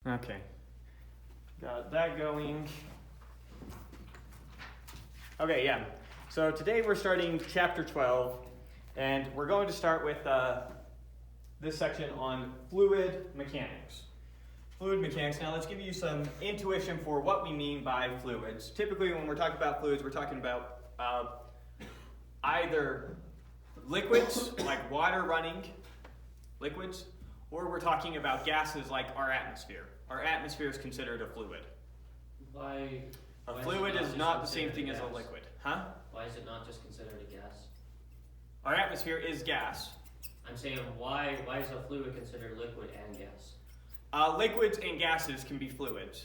Okay. Got that going. Okay, yeah. So today we're starting chapter 12, and we're going to start with this section on fluid mechanics. Fluid mechanics. Now let's give you some intuition for what we mean by fluids. Typically when we're talking about fluids, we're talking about either liquids, like water running liquids, or we're talking about gases like our atmosphere. Our atmosphere is considered a fluid. Why A fluid is not the same thing as a liquid. Huh? Why is it not just considered a gas? Our atmosphere is gas. I'm saying why is a fluid considered liquid and gas? Liquids and gases can be fluids,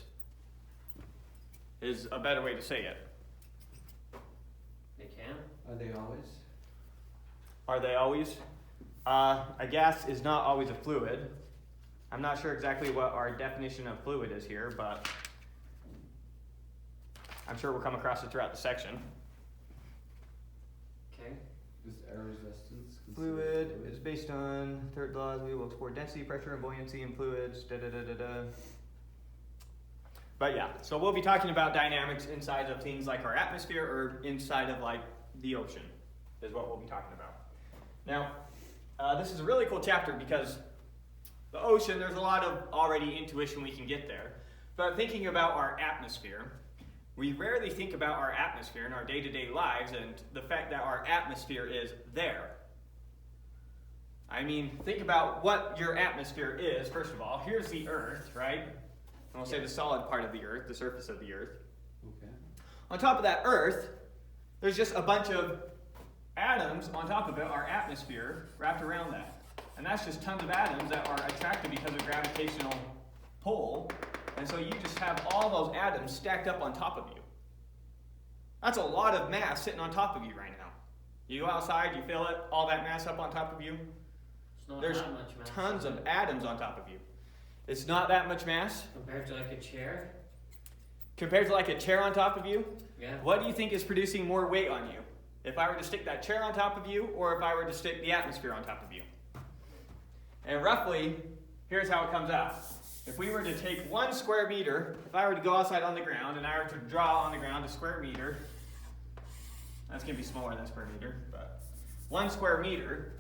is a better way to say it. They can? Are they always? Are they always? A gas is not always a fluid. I'm not sure exactly what our definition of fluid is here, but I'm sure we'll come across it throughout the section. Okay. Is air resistance Fluid is based on third laws. We will explore density, pressure, and buoyancy in fluids. But yeah, so we'll be talking about dynamics inside of things like our atmosphere or inside of like the ocean is what we'll be talking about. Now, this is a really cool chapter because the ocean, there's a lot of already intuition we can get there. But thinking about our atmosphere, we rarely think about our atmosphere in our day-to-day lives and the fact that our atmosphere is there. I mean, think about what your atmosphere is, first of all. Here's the earth, right? And we'll say the solid part of the earth, the surface of the earth. Okay. On top of that earth, there's just a bunch of atoms on top of it, our atmosphere, wrapped around that. And that's just tons of atoms that are attracted because of gravitational pull. And so you just have all those atoms stacked up on top of you. That's a lot of mass sitting on top of you right now. You go outside, you feel it, all that mass up on top of you. It's not There's that much mass. tons of atoms on top of you. It's not that much mass. Compared to like a chair? Compared to like a chair on top of you, Yeah. what do you think is producing more weight on you? If I were to stick that chair on top of you, or if I were to stick the atmosphere on top of you? And roughly, here's how it comes out. If we were to take 1 square meter, if I were to go outside on the ground, and I were to draw on the ground a square meter, that's going to be smaller than a square meter, but 1 square meter,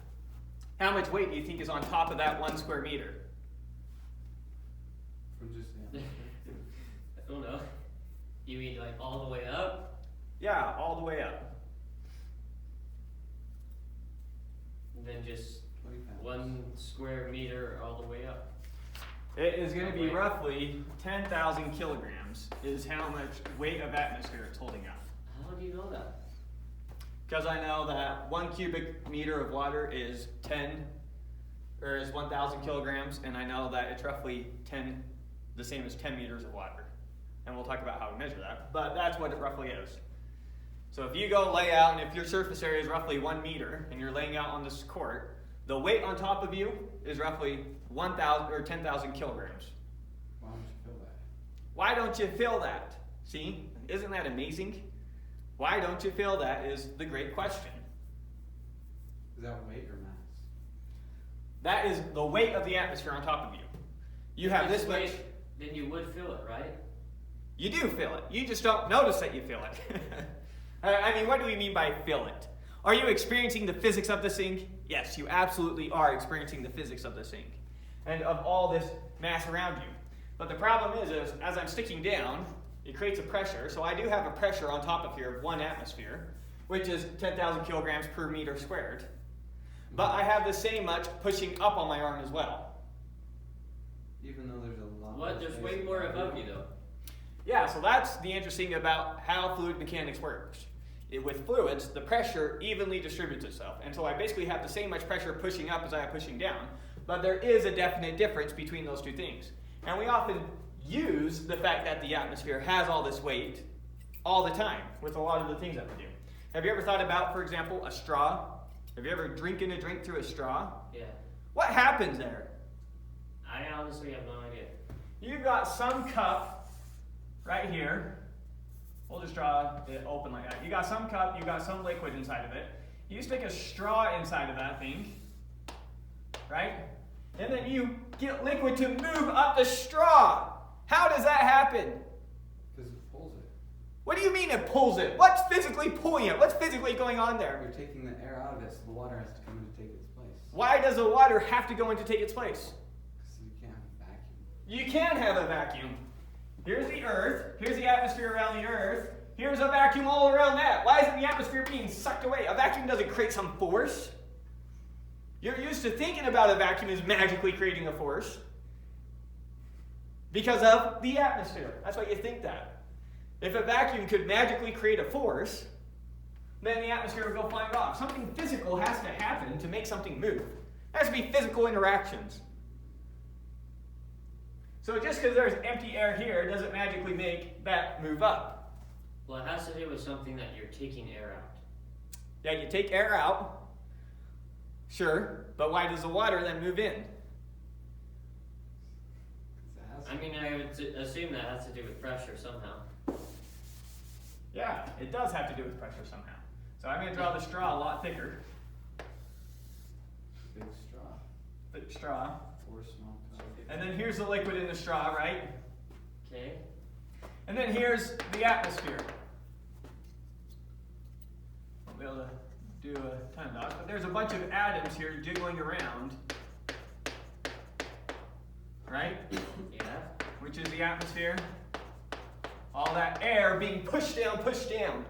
how much weight do you think is on top of that 1 square meter? From just I don't know. You mean like all the way up? Yeah, all the way up. And then just 20 pounds. 1 square meter all the way up? It is going to be roughly 10,000 kilograms is how much weight of atmosphere it's holding up. How do you know that? Because I know that 1 cubic meter of water is 1,000 kilograms, and I know that it's roughly the same as 10 meters of water. And we'll talk about how we measure that, but that's what it roughly is. So if you go lay out, and if your surface area is roughly 1 meter, and you're laying out on this court, the weight on top of you is roughly 1,000 or 10,000 kilograms. Why don't you feel that? Why don't you feel that? See, isn't that amazing? Why don't you feel that is the great question. Is that weight or mass? That is the weight of the atmosphere on top of you. You have this much. Then you would feel it, right? You do feel it. You just don't notice that you feel it. I mean, what do we mean by feel it? Are you experiencing the physics of this thing? Yes, you absolutely are experiencing the physics of this thing and of all this mass around you. But the problem is as I'm sticking down, it creates a pressure. So I do have a pressure on top of here of 1 atmosphere, which is 10,000 kilograms per meter squared. But I have the same much pushing up on my arm as well. Even though there's a lot. What? There's way more above you though. Yeah, so that's the interesting about how fluid mechanics works. With fluids, the pressure evenly distributes itself. And so I basically have the same much pressure pushing up as I am pushing down. But there is a definite difference between those two things. And we often use the fact that the atmosphere has all this weight all the time with a lot of the things that we do. Have you ever thought about, for example, a straw? Have you ever drinking a drink through a straw? Yeah. What happens there? I honestly have no idea. You've got some cup right here. We'll just draw it open like that. You got some cup, you got some liquid inside of it. You stick a straw inside of that thing, right? And then you get liquid to move up the straw. happen? Because it pulls it. What do you mean it pulls it? What's physically pulling it? What's physically going on there? You're taking the air out of it, so the water has to come in to take its place. Why does the water have to go in to take its place? Because you can't have a vacuum. You can have a vacuum. Here's the Earth. Here's the atmosphere around the Earth. Here's a vacuum all around that. Why isn't the atmosphere being sucked away? A vacuum doesn't create some force. You're used to thinking about a vacuum as magically creating a force because of the atmosphere. That's why you think that. If a vacuum could magically create a force, then the atmosphere would go flying off. Something physical has to happen to make something move. It has to be physical interactions. So just because there's empty air here doesn't magically make that move up. Well, it has to do with something that you're taking air out. Yeah, you take air out, sure, but why does the water then move in? 'Cause it has I mean, I would assume that has to do with pressure somehow. Yeah, it does have to do with pressure somehow. So I'm going to draw the straw a lot thicker. big straw. Thick straw. 4 small cups. And then here's the liquid in the straw, right? Okay. And then here's the atmosphere. Won't be able to do a ton of dots, but there's a bunch of atoms here jiggling around. Right? Yeah. Which is the atmosphere. All that air being pushed down.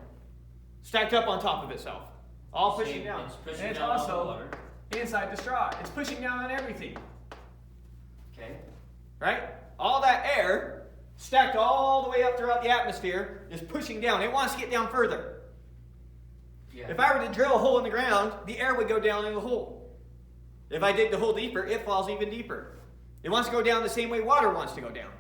Stacked up on top of itself. All pushing Same, down. it's pushing And it's down all the also water. inside the straw. It's pushing down on everything. Okay. Right? All that air stacked all the way up throughout the atmosphere is pushing down. It wants to get down further. Yeah. If I were to drill a hole in the ground, the air would go down in the hole. If I dig the hole deeper, it falls even deeper. It wants to go down the same way water wants to go down.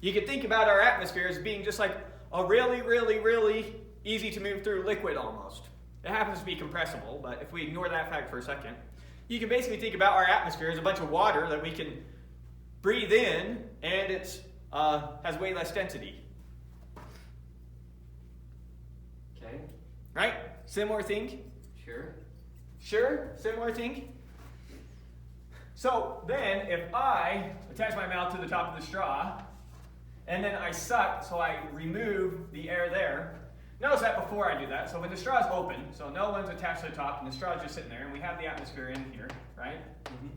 You could think about our atmosphere as being just like a really, really, really easy to move through liquid almost. It happens to be compressible, but if we ignore that fact for a second, you can basically think about our atmosphere as a bunch of water that we can breathe in, and it's has way less density. Okay. Right? Similar thing? Sure. Sure? Similar thing? So then, if I attach my mouth to the top of the straw, and then I suck, so I remove the air there. Notice that before I do that, so when the straw is open, so no one's attached to the top, and the straw is just sitting there, and we have the atmosphere in here, right? Mm-hmm.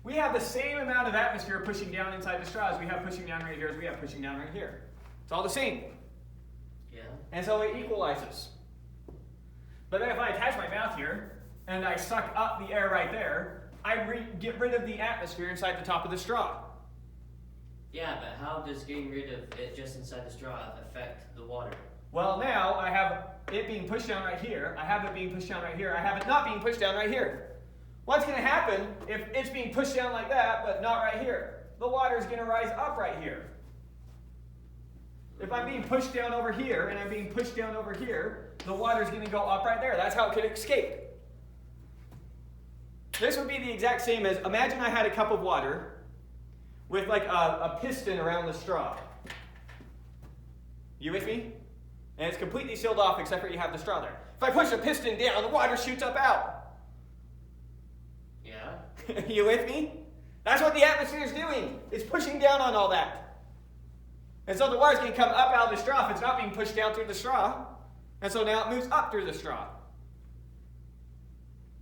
We have the same amount of atmosphere pushing down inside the straw as we have pushing down right here as we have pushing down right here. It's all the same. Yeah. And so it equalizes. But then if I attach my mouth here, and I suck up the air right there, I get rid of the atmosphere inside the top of the straw. Yeah, but how does getting rid of it just inside the straw affect the water? Well, now I have it being pushed down right here, I have it being pushed down right here, I have it not being pushed down right here. What's going to happen if it's being pushed down like that, but not right here? The water is going to rise up right here. If I'm being pushed down over here, and I'm being pushed down over here, the water is going to go up right there. That's how it could escape. This would be the exact same as, imagine I had a cup of water with like a piston around the straw. You with me? And it's completely sealed off except for you have the straw there. If I push the piston down, the water shoots up out. Yeah. You with me? That's what the atmosphere is doing. It's pushing down on all that. And so the water's going to come up out of the straw if it's not being pushed down through the straw. And so now it moves up through the straw.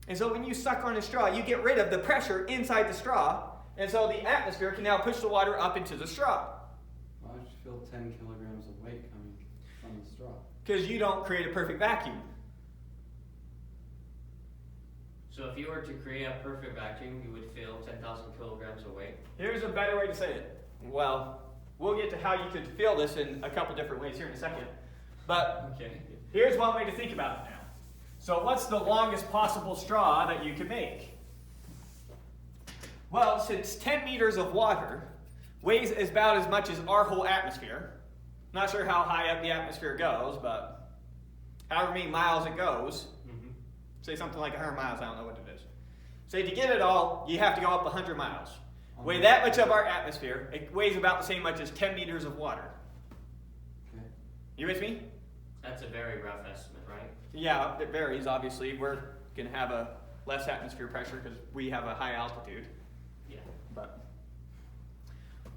And so when you suck on a straw, you get rid of the pressure inside the straw. And so the atmosphere can now push the water up into the straw. Why would you feel 10 kilograms of weight coming from the straw? Because you don't create a perfect vacuum. So if you were to create a perfect vacuum, you would feel 10,000 kilograms of weight. Here's a better way to say it. Well, we'll get to how you could feel this in a couple different ways here in a second. But Okay. here's one way to think about it now. So what's the longest possible straw that you can make? Well, since 10 meters of water weighs about as much as our whole atmosphere, not sure how high up the atmosphere goes, but however many miles it goes, say something like 100 miles, I don't know what it is. Say to get it all, you have to go up 100 miles. Weigh that much of our atmosphere, it weighs about the same much as 10 meters of water. Okay. You with me? That's a very rough estimate, right? Yeah, it varies, obviously. We're going to have a less atmosphere pressure because we have a high altitude. Yeah. But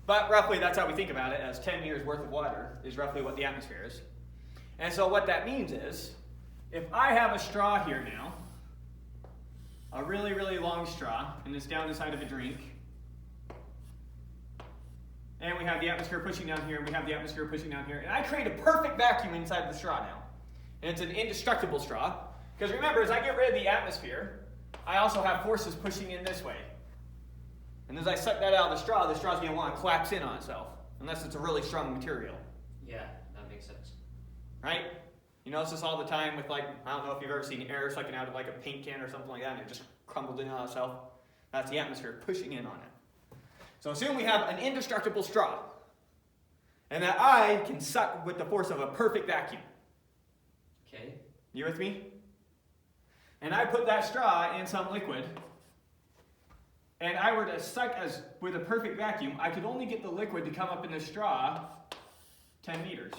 But roughly that's how we think about it, as 10 meters worth of water is roughly what the atmosphere is. And so what that means is, if I have a straw here now, a really, really long straw, and it's down inside of a drink, and we have the atmosphere pushing down here, and we have the atmosphere pushing down here, and I create a perfect vacuum inside of the straw now. And it's an indestructible straw, because remember, as I get rid of the atmosphere, I also have forces pushing in this way. And as I suck that out of the straw is going to want to collapse in on itself, unless it's a really strong material. Yeah, that makes sense. Right? You notice this all the time with, like, I don't know if you've ever seen air sucking out of like a paint can or something like that, and it just crumbled in on itself. That's the atmosphere pushing in on it. So assume we have an indestructible straw, and that I can suck with the force of a perfect vacuum. Okay. You with me? And I put that straw in some liquid, and I were to suck with a perfect vacuum, I could only get the liquid to come up in the straw 10 meters.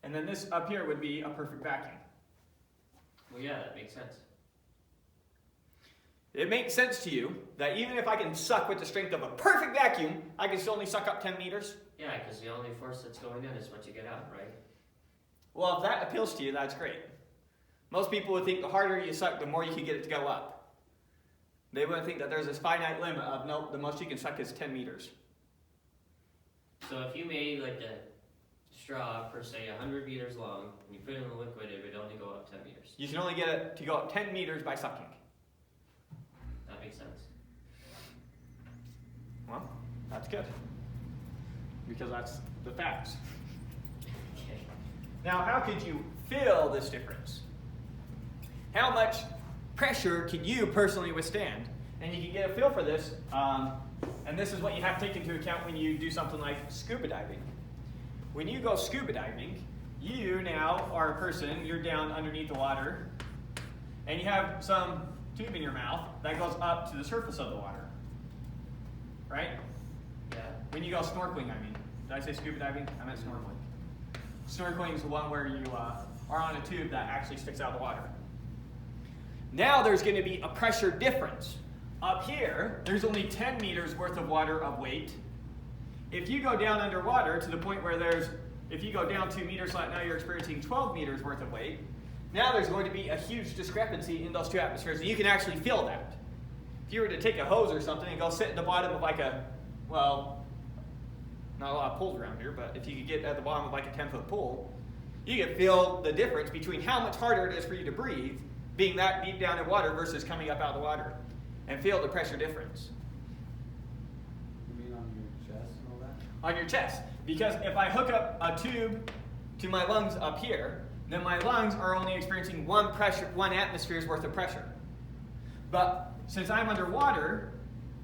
And then this up here would be a perfect vacuum. Well, yeah, that makes sense. It makes sense to you that even if I can suck with the strength of a perfect vacuum, I can still only suck up 10 meters? Yeah, because the only force that's going in is what you get out, right? Well, if that appeals to you, that's great. Most people would think the harder you suck, the more you can get it to go up. They wouldn't think that there's this finite limit of, nope, the most you can suck is 10 meters. So if you made like a straw, per se, 100 meters long, and you put it in the liquid, it would only go up 10 meters. You can only get it to go up 10 meters by sucking. That makes sense. Well, that's good. Because that's the facts. Okay. Now, how could you feel this difference? How much pressure can you personally withstand? And you can get a feel for this, and this is what you have to take into account when you do something like scuba diving. When you go scuba diving, you now are a person, you're down underneath the water, and you have some tube in your mouth that goes up to the surface of the water. Right? Yeah. When you go snorkeling, I mean. Did I say scuba diving? I meant snorkeling. Snorkeling is the one where you are on a tube that actually sticks out of the water. Now there's going to be a pressure difference. Up here, there's only 10 meters worth of water of weight. If you go down underwater to the point where if you go down 2 meters, like now you're experiencing 12 meters worth of weight, now there's going to be a huge discrepancy in those two atmospheres, and you can actually feel that. If you were to take a hose or something and go sit at the bottom of like not a lot of pools around here, but if you could get at the bottom of like a 10-foot pool, you can feel the difference between how much harder it is for you to breathe being that deep down in water versus coming up out of the water, and feel the pressure difference. You mean on your chest and all that? On your chest. Because if I hook up a tube to my lungs up here, then my lungs are only experiencing one atmosphere's worth of pressure. But since I'm underwater,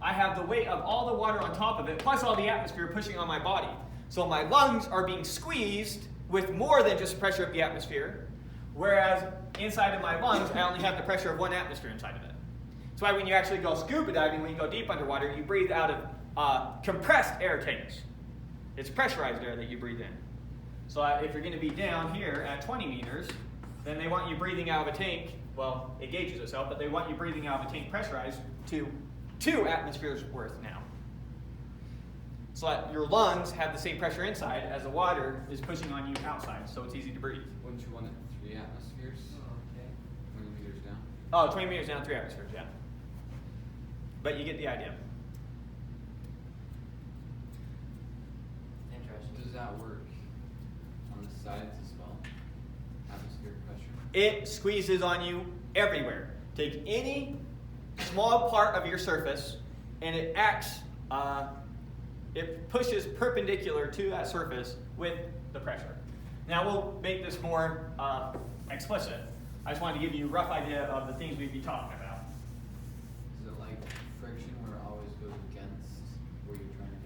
I have the weight of all the water on top of it, plus all the atmosphere pushing on my body. So my lungs are being squeezed with more than just the pressure of the atmosphere, whereas inside of my lungs, I only have the pressure of one atmosphere inside of it. That's why when you actually go scuba diving, when you go deep underwater, you breathe out of compressed air tanks. It's pressurized air that you breathe in. So if you're going to be down here at 20 meters, then they want you breathing out of a tank. Well, it gauges itself, but they want you breathing out of a tank pressurized to 2 atmospheres worth now. So that your lungs have the same pressure inside as the water is pushing on you outside, so it's easy to breathe. Wouldn't you want it 3 atmospheres? Okay. 20 meters down? Oh, 20 meters down, 3 atmospheres, yeah. But you get the idea. Interesting. Does that work on the sides as well? Atmospheric pressure? It squeezes on you everywhere. Take any small part of your surface, and it acts, it pushes perpendicular to that surface with the pressure. Now we'll make this more explicit. I just wanted to give you a rough idea of the things we'd be talking about. Is it like friction where it always goes against where you're trying to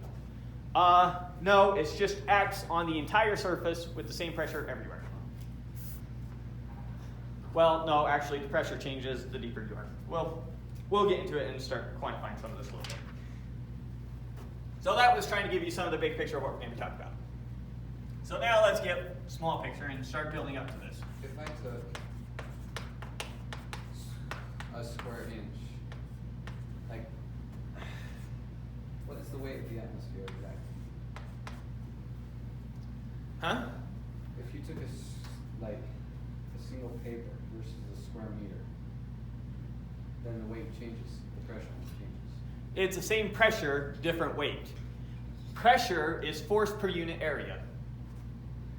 go? No, it's just acts on the entire surface with the same pressure everywhere. Well, no, actually the pressure changes the deeper you are. We'll get into it and start quantifying some of this a little bit. So that was trying to give you some of the big picture of what we're going to be talking about. So now let's get small picture and start building up to this. If I took a square inch, like What is the weight of the atmosphere exactly? Huh? If you took a single paper versus a square meter, then the weight changes, the pressure changes. It's the same pressure, different weight. Pressure is force per unit area.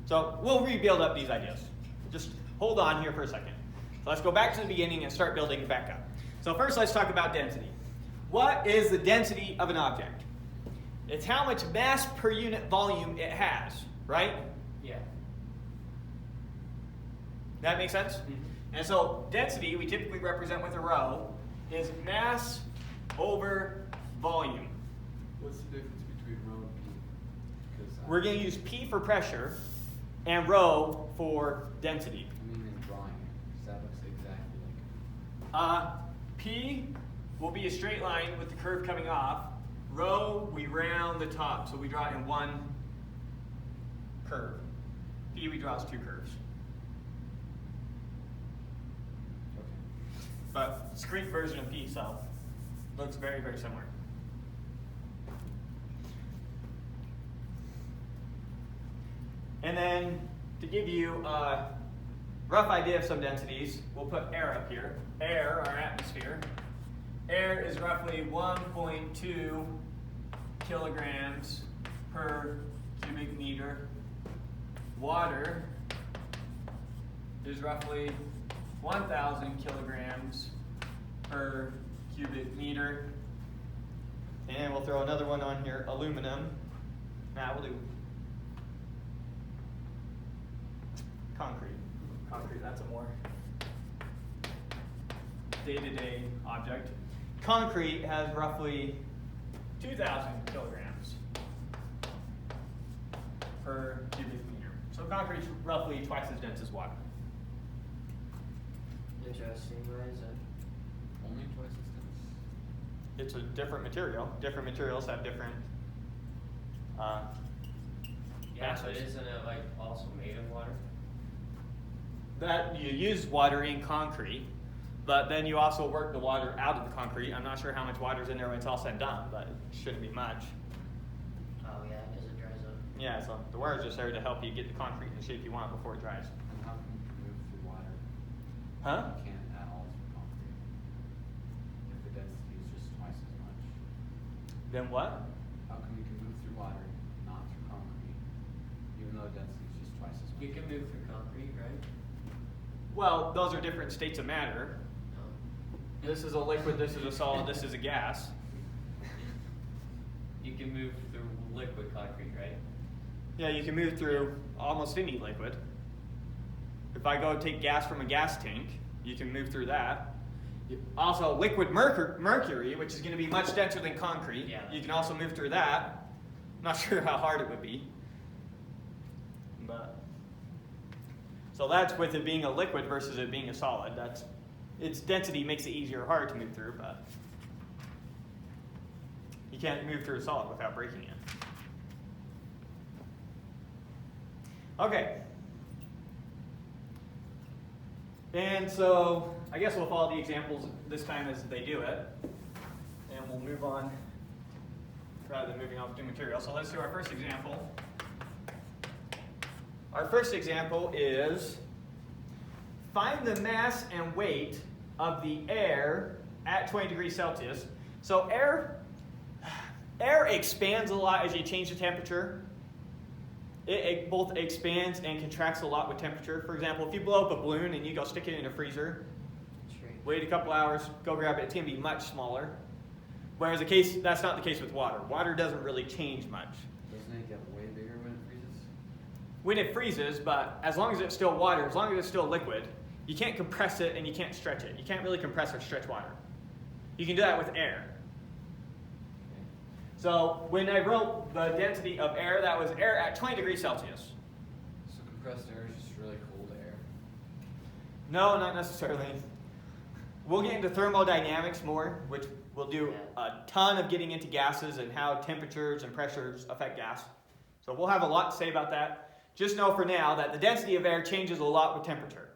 So we'll rebuild up these ideas. Just hold on here for a second. So let's go back to the beginning and start building back up. So first let's talk about density. What is the density of an object? It's how much mass per unit volume it has, right? Yeah. That makes sense? Mm-hmm. And so density, we typically represent with a rho, is mass over volume. What's the difference between rho and P? Because We're going to use P for pressure and rho for density. I mean in drawing it, because that looks exactly like it. P will be a straight line with the curve coming off. Rho, we round the top, so we draw it in one curve. P, we draw as two curves. Okay. But it's a Greek version of P, so looks very, very similar. And then to give you a rough idea of some densities, we'll put air up here. Air, our atmosphere. Air is roughly 1.2 kilograms per cubic meter. Water is roughly 1,000 kilograms per cubic meter. And we'll throw another one on here, aluminum. Nah, we'll do concrete. Concrete, that's a more day-to-day object. Concrete has roughly 2,000 kilograms per cubic meter. So concrete's roughly twice as dense as water. Interesting. Why is that? Only twice as dense. It's a different material. Different materials have different Yeah, masses. but isn't it like also made of water? That you use water in concrete, but then you also work the water out of the concrete. I'm not sure how much water's in there when it's all said and done, but it shouldn't be much. Oh yeah, because it dries up. Yeah, so the water's just there to help you get the concrete in the shape you want before it dries. And how can you move through water? Huh? You can't at all through concrete. If the density is just twice as much. Then what? How come you can move through water, not through concrete, even though the density is just twice as much? You can move through concrete, right? Well, those are different states of matter. No. This is a liquid, this is a solid, this is a gas. You can move through liquid concrete, right? Yeah, you can move through almost any liquid. If I go take gas from a gas tank, you can move through that. Also, liquid mercury, which is going to be much denser than concrete, Yeah. you can also move through that. Not sure how hard it would be. But so that's with it being a liquid versus it being a solid. That's its density makes it easier or harder to move through, but you can't move through a solid without breaking it. Okay. And so I guess we'll follow the examples this time as they do it. And we'll move on rather than moving on to material. So let's do our first example. Our first example is find the mass and weight of the air at 20 degrees Celsius. So air expands a lot as you change the temperature. It both expands and contracts a lot with temperature. For example, if you blow up a balloon and you go stick it in a freezer, wait a couple hours, go grab it, it's going to be much smaller. Whereas that's not the case with water. Water doesn't really change much. Doesn't it get way bigger when it freezes? When it freezes, but as long as it's still water, as long as it's still liquid, you can't compress it and you can't stretch it. You can't really compress or stretch water. You can do that with air. So when I wrote the density of air, that was air at 20 degrees Celsius. So compressed air is just really cold air. No, not necessarily. We'll get into thermodynamics more, which we'll do a ton of getting into gases and how temperatures and pressures affect gas. So we'll have a lot to say about that. Just know for now that the density of air changes a lot with temperature.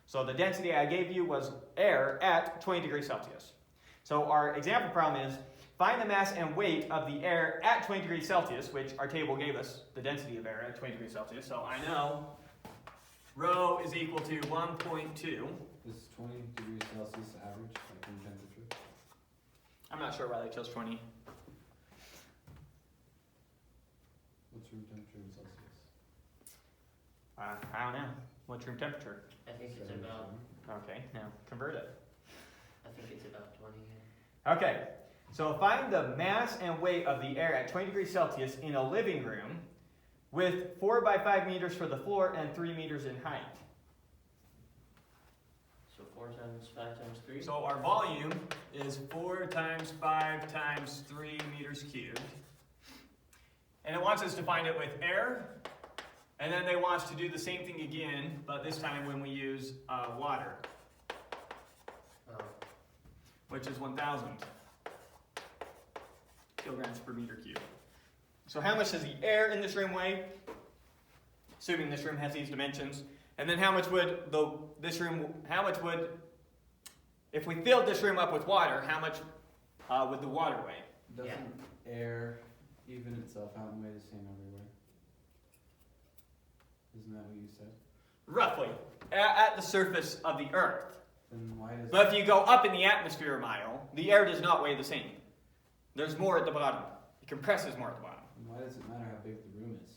So the density I gave you was air at 20 degrees Celsius. So our example problem is find the mass and weight of the air at 20 degrees Celsius, which our table gave us the density of air at 20 degrees Celsius. So I know rho is equal to 1.2. Is 20 degrees Celsius average, like room temperature? I'm not sure why they chose 20. What's room temperature in Celsius? I don't know. What's room temperature? I think it's 77. about. Okay, now convert it. I think it's about 20. Okay, so find the mass and weight of the air at 20 degrees Celsius in a living room with 4 by 5 meters for the floor and 3 meters in height. So 4 times 5 times 3. So our volume is 4 times 5 times 3 meters cubed. And it wants us to find it with air, and then they want us to do the same thing again, but this time when we use water, Oh. which is 1,000 kilograms per meter cubed. So how much does the air in this room weigh? Assuming this room has these dimensions. And then how much would if we filled this room up with water, how much would the water weigh? Doesn't air even itself out and weigh the same everywhere? Isn't that what you said? Roughly, at the surface of the Earth. Then why does But if you go up in the atmosphere a mile, the air does not weigh the same. There's more at the bottom. It compresses more at the bottom. why does it matter how big the room is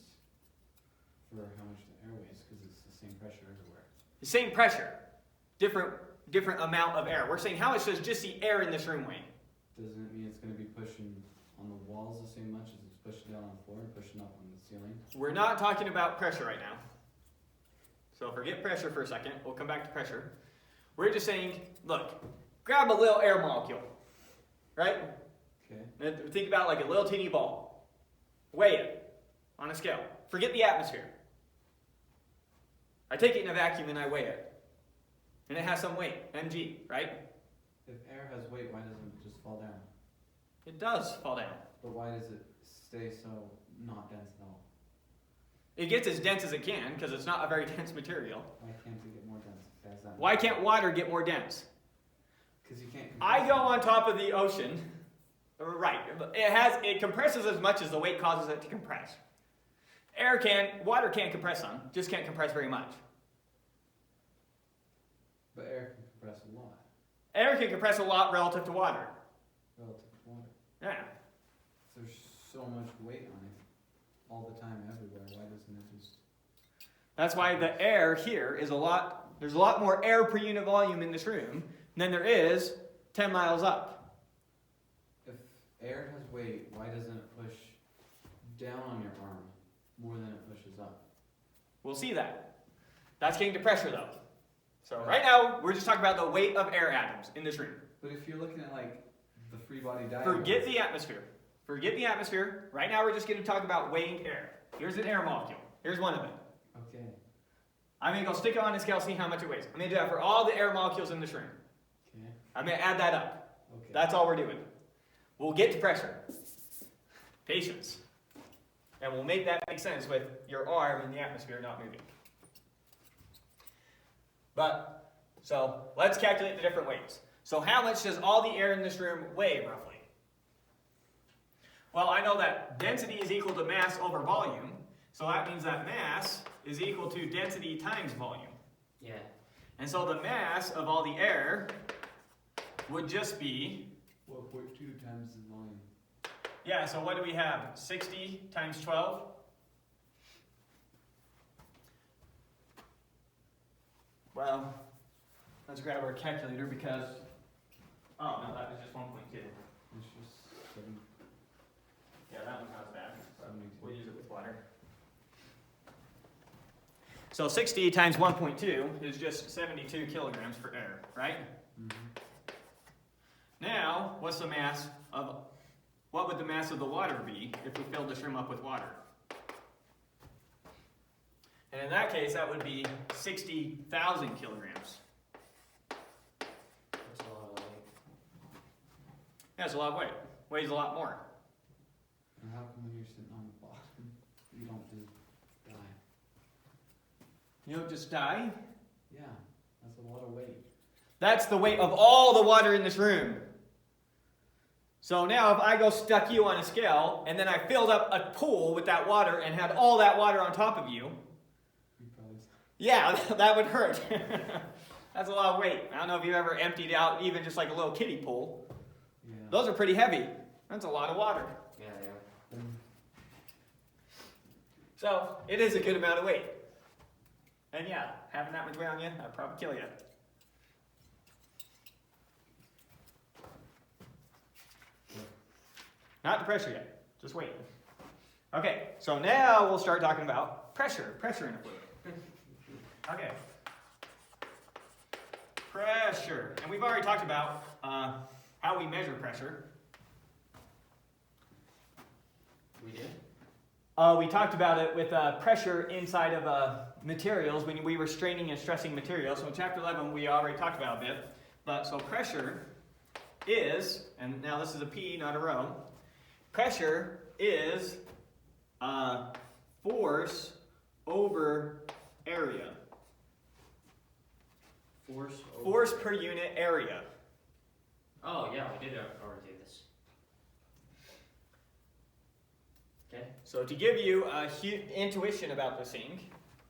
for how much the air weighs? Because it's the same pressure everywhere. The same pressure, different amount of air. We're saying how much does just the air in this room weigh? Doesn't it mean it's going to be pushing on the walls the same much as it's pushing down on the floor and pushing up on the ceiling? We're not talking about pressure right now. So forget pressure for a second. We'll come back to pressure. We're just saying, look, grab a little air molecule, right? Okay. And think about like a little teeny ball. Weigh it on a scale. Forget the atmosphere. I take it in a vacuum and I weigh it. And it has some weight, mg, right? If air has weight, why doesn't it just fall down? It does fall down. But why does it stay so not dense at all? It gets as dense as it can because it's not a very dense material. Why can't it get more dense? If it has that Why can't water get more dense? Because you can't. I go on top of the ocean. Right. It compresses as much as the weight causes it to compress. Water can't compress some, just can't compress very much. But air can compress a lot Air can compress a lot relative to water. relative to water. Yeah. There's so much weight on it all the time, everywhere. Why doesn't it just? That's why the air here is there's a lot more air per unit volume in this room than there is 10 miles up. If air has weight, why doesn't it push down on your arm more than it pushes up? We'll see that. That's getting to pressure though. So right now, we're just talking about the weight of air atoms in this room. But if you're looking at like the free body diagram. Forget the atmosphere. Forget the atmosphere. Right now, we're just going to talk about weighing air. Here's an air molecule. Here's one of it. Okay. I'm going to go stick it on a scale, see how much it weighs. I'm going to do that for all the air molecules in this room. Okay. I'm going to add that up. Okay. That's all we're doing. We'll get to pressure. Patience. And we'll make that make sense with your arm in the atmosphere not moving. So let's calculate the different weights. So how much does all the air in this room weigh, roughly? Well, I know that density is equal to mass over volume. So that means that mass is equal to density times volume. Yeah. And so the mass of all the air would just be, 1.2 times the volume. yeah, so what do we have? 60 times 12? Well, let's grab our calculator because, oh no, that was just 1.2. It's just 7. Yeah, that one's not as bad. But 72. we'll use it with water. So 60 times 1.2 is just 72 kilograms for air, right? Mm-hmm. Now, what would the mass of the water be if we filled this room up with water? And in that case, that would be 60,000 kilograms. That's a lot of weight. Yeah, it's a lot of weight. Weighs a lot more. And how come when you're sitting on the bottom, you don't just die? You don't just die. Yeah, that's a lot of weight. That's the weight of all the water in this room. So now if I go stuck you on a scale, and then I filled up a pool with that water and had all that water on top of you, yeah, that would hurt. That's a lot of weight. I don't know if you've ever emptied out even just like a little kiddie pool. Yeah. Those are pretty heavy. That's a lot of water. Yeah, yeah. So it is a good amount of weight. And yeah, having that much weight on you, that'd probably kill you. Not the pressure yet. Just wait. Okay, so now we'll start talking about pressure. Pressure in a fluid. Okay. Pressure. And we've already talked about how we measure pressure. We did? We talked about it with pressure inside of materials when we were straining and stressing materials. So in chapter 11, we already talked about a bit. But so pressure is, and now this is a P, not a rho. Pressure is force over area. Force per unit area. Oh, yeah, we did already do this. Okay. So to give you a intuition about this thing,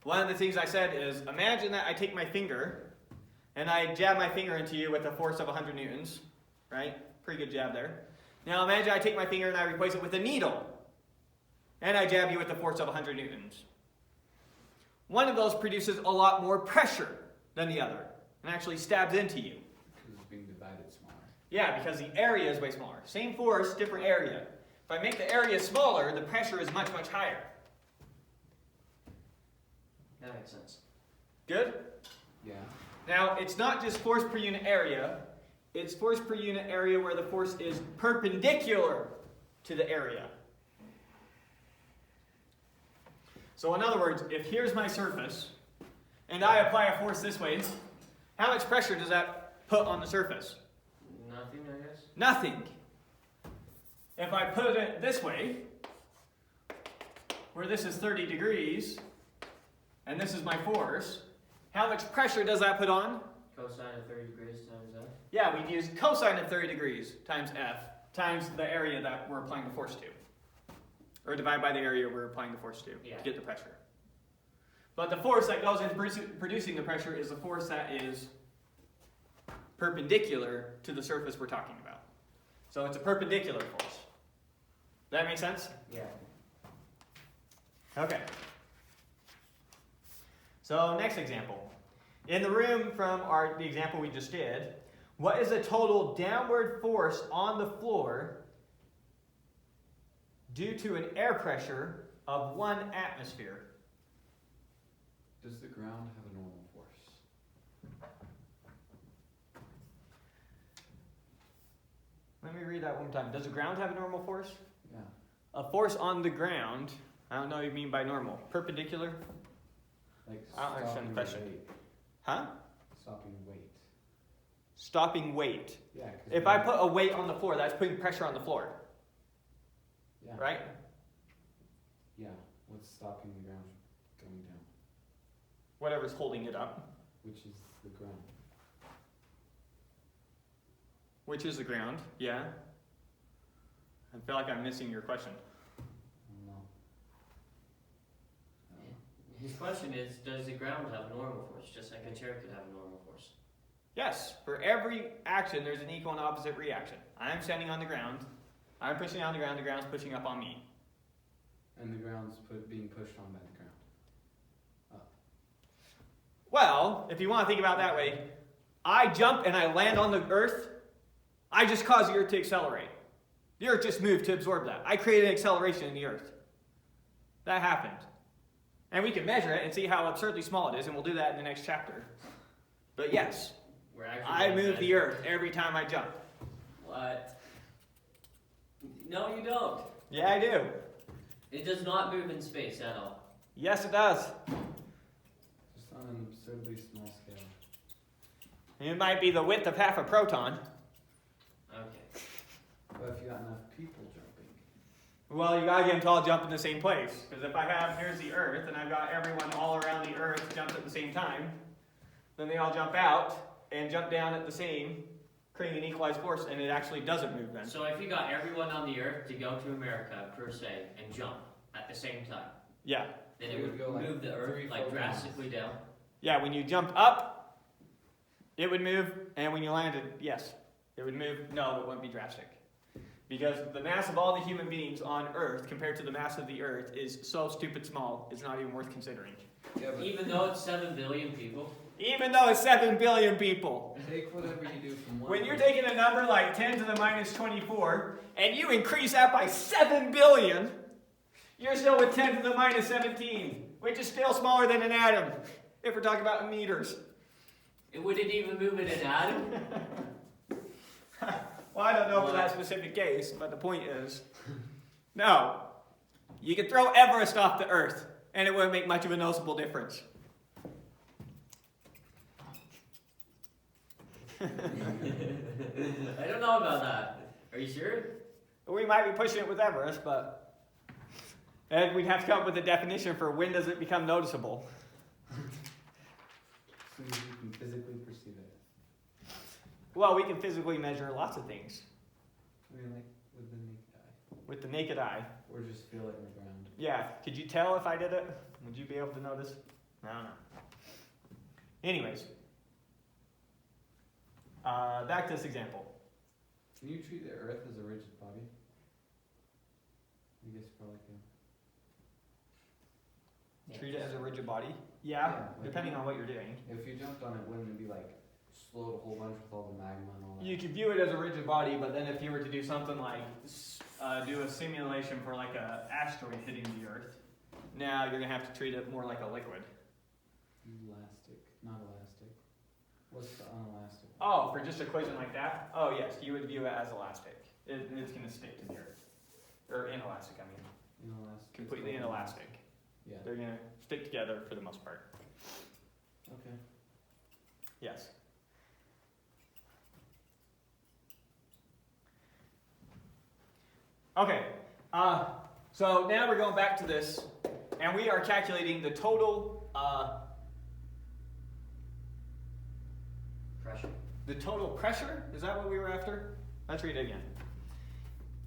one of the things I said is, imagine that I take my finger and I jab my finger into you with a force of 100 newtons, right? Pretty good jab there. Now imagine I take my finger and I replace it with a needle and I jab you with a force of 100 newtons. One of those produces a lot more pressure than the other and actually stabs into you. Because it's being divided smaller. Yeah, because the area is way smaller. Same force, different area. If I make the area smaller, the pressure is much, much higher. That makes sense. Good? Yeah. Now, it's not just force per unit area. It's force per unit area where the force is perpendicular to the area. So in other words, if here's my surface, and I apply a force this way, how much pressure does that put on the surface? Nothing, I guess? Nothing. If I put it this way, where this is 30 degrees, and this is my force, how much pressure does that put on? Cosine of 30 degrees times F? Yeah, we'd use cosine of 30 degrees times F times the area that we're applying the force to. Or divide by the area we're applying the force to get the pressure. But the force that goes into producing the pressure is the force that is perpendicular to the surface we're talking about. So it's a perpendicular force. Does that make sense? Yeah. Okay. So next example. In the room from the example we just did, what is the total downward force on the floor due to an air pressure of 1 atmosphere? Does the ground have a normal force? Let me read that one more time. Does the ground have a normal force? Yeah. A force on the ground, I don't know what you mean by normal. Perpendicular? Like I don't understand the question. weight. Huh? Stopping weight. Stopping weight. Yeah. 'Cause If I put a weight on the floor, that's putting pressure on the floor, Yeah. right? Yeah. What's stopping the ground from going down? Whatever's holding it up. Which is the ground. Which is the ground, yeah. I feel like I'm missing your question. I don't know. His question is, does the ground have a normal force, just like a chair could have a normal force? Yes, for every action, there's an equal and opposite reaction. I'm standing on the ground. I'm pushing on the ground's pushing up on me. And the ground's being pushed on by the ground. Up. Well, if you want to think about it that way, I jump and I land on the earth, I just cause the earth to accelerate. The earth just moved to absorb that. I created an acceleration in the earth. That happened. And we can measure it and see how absurdly small it is, and we'll do that in the next chapter. But yes, We're actually I gonna move the measure- earth every time I jump. What? No, you don't. Yeah, I do. It does not move in space at all. Yes, it does. Just on an absurdly small scale. It might be the width of half a proton. Okay. But if you got enough people jumping. Well, you gotta get them to all jump in the same place. Because if I have, here's the earth, and I've got everyone all around the earth jump at the same time, then they all jump out and jump down at the same creating an equalized force, and it actually doesn't move then. So if you got everyone on the Earth to go to America, per se, and jump at the same time, Yeah. then It it would would go like move the Earth 3 like photons. drastically down. Yeah, when you jumped up, it would move, and when you landed, yes, it would move. No, it wouldn't be drastic. Because the mass of all the human beings on Earth compared to the mass of the Earth is so stupid small, it's not even worth considering. Yeah, but Even though it's 7 billion people. Even though it's 7 billion people. take whatever you do from one. When you're taking a number like 10 to the minus 24, and you increase that by 7 billion, you're still with 10 to the minus 17, which is still smaller than an atom, if we're talking about meters. It wouldn't even move in an atom. Well, I don't know for that specific case, but the point is, no. You could throw Everest off the Earth, and it wouldn't make much of a noticeable difference. I don't know about that. Are you sure? We might be pushing it with Everest, but and we'd have to come up with a definition for when does it become noticeable. As soon as you can physically perceive it. Well, we can physically measure lots of things I mean, like with the naked eye, with the naked eye. or just feel it in the ground. Yeah, could you tell if I did it? Would you be able to notice? I don't know. Anyways, back to this example. Can you treat the Earth as a rigid body? I guess probably can. Treat it as a rigid body? Yeah, Yeah, like depending on what you're doing. If you jumped on it, wouldn't it be like slowed a whole bunch with all the magma and all that? You could view it as a rigid body, but then if you were to do something like do a simulation for like an asteroid hitting the Earth, now you're going to have to treat it more like a liquid. Elastic, not elastic. What's the unelastic? Oh, for just a equation like that? Oh, yes, you would view it as elastic. It's going to stick to the Earth. Or inelastic, I mean. Inelastic. Completely inelastic. Yeah. They're going to stick together for the most part. Okay. Yes. Okay, so now we're going back to this, and we are calculating the total Pressure. the total pressure. Is that what we were after? Let's read it again.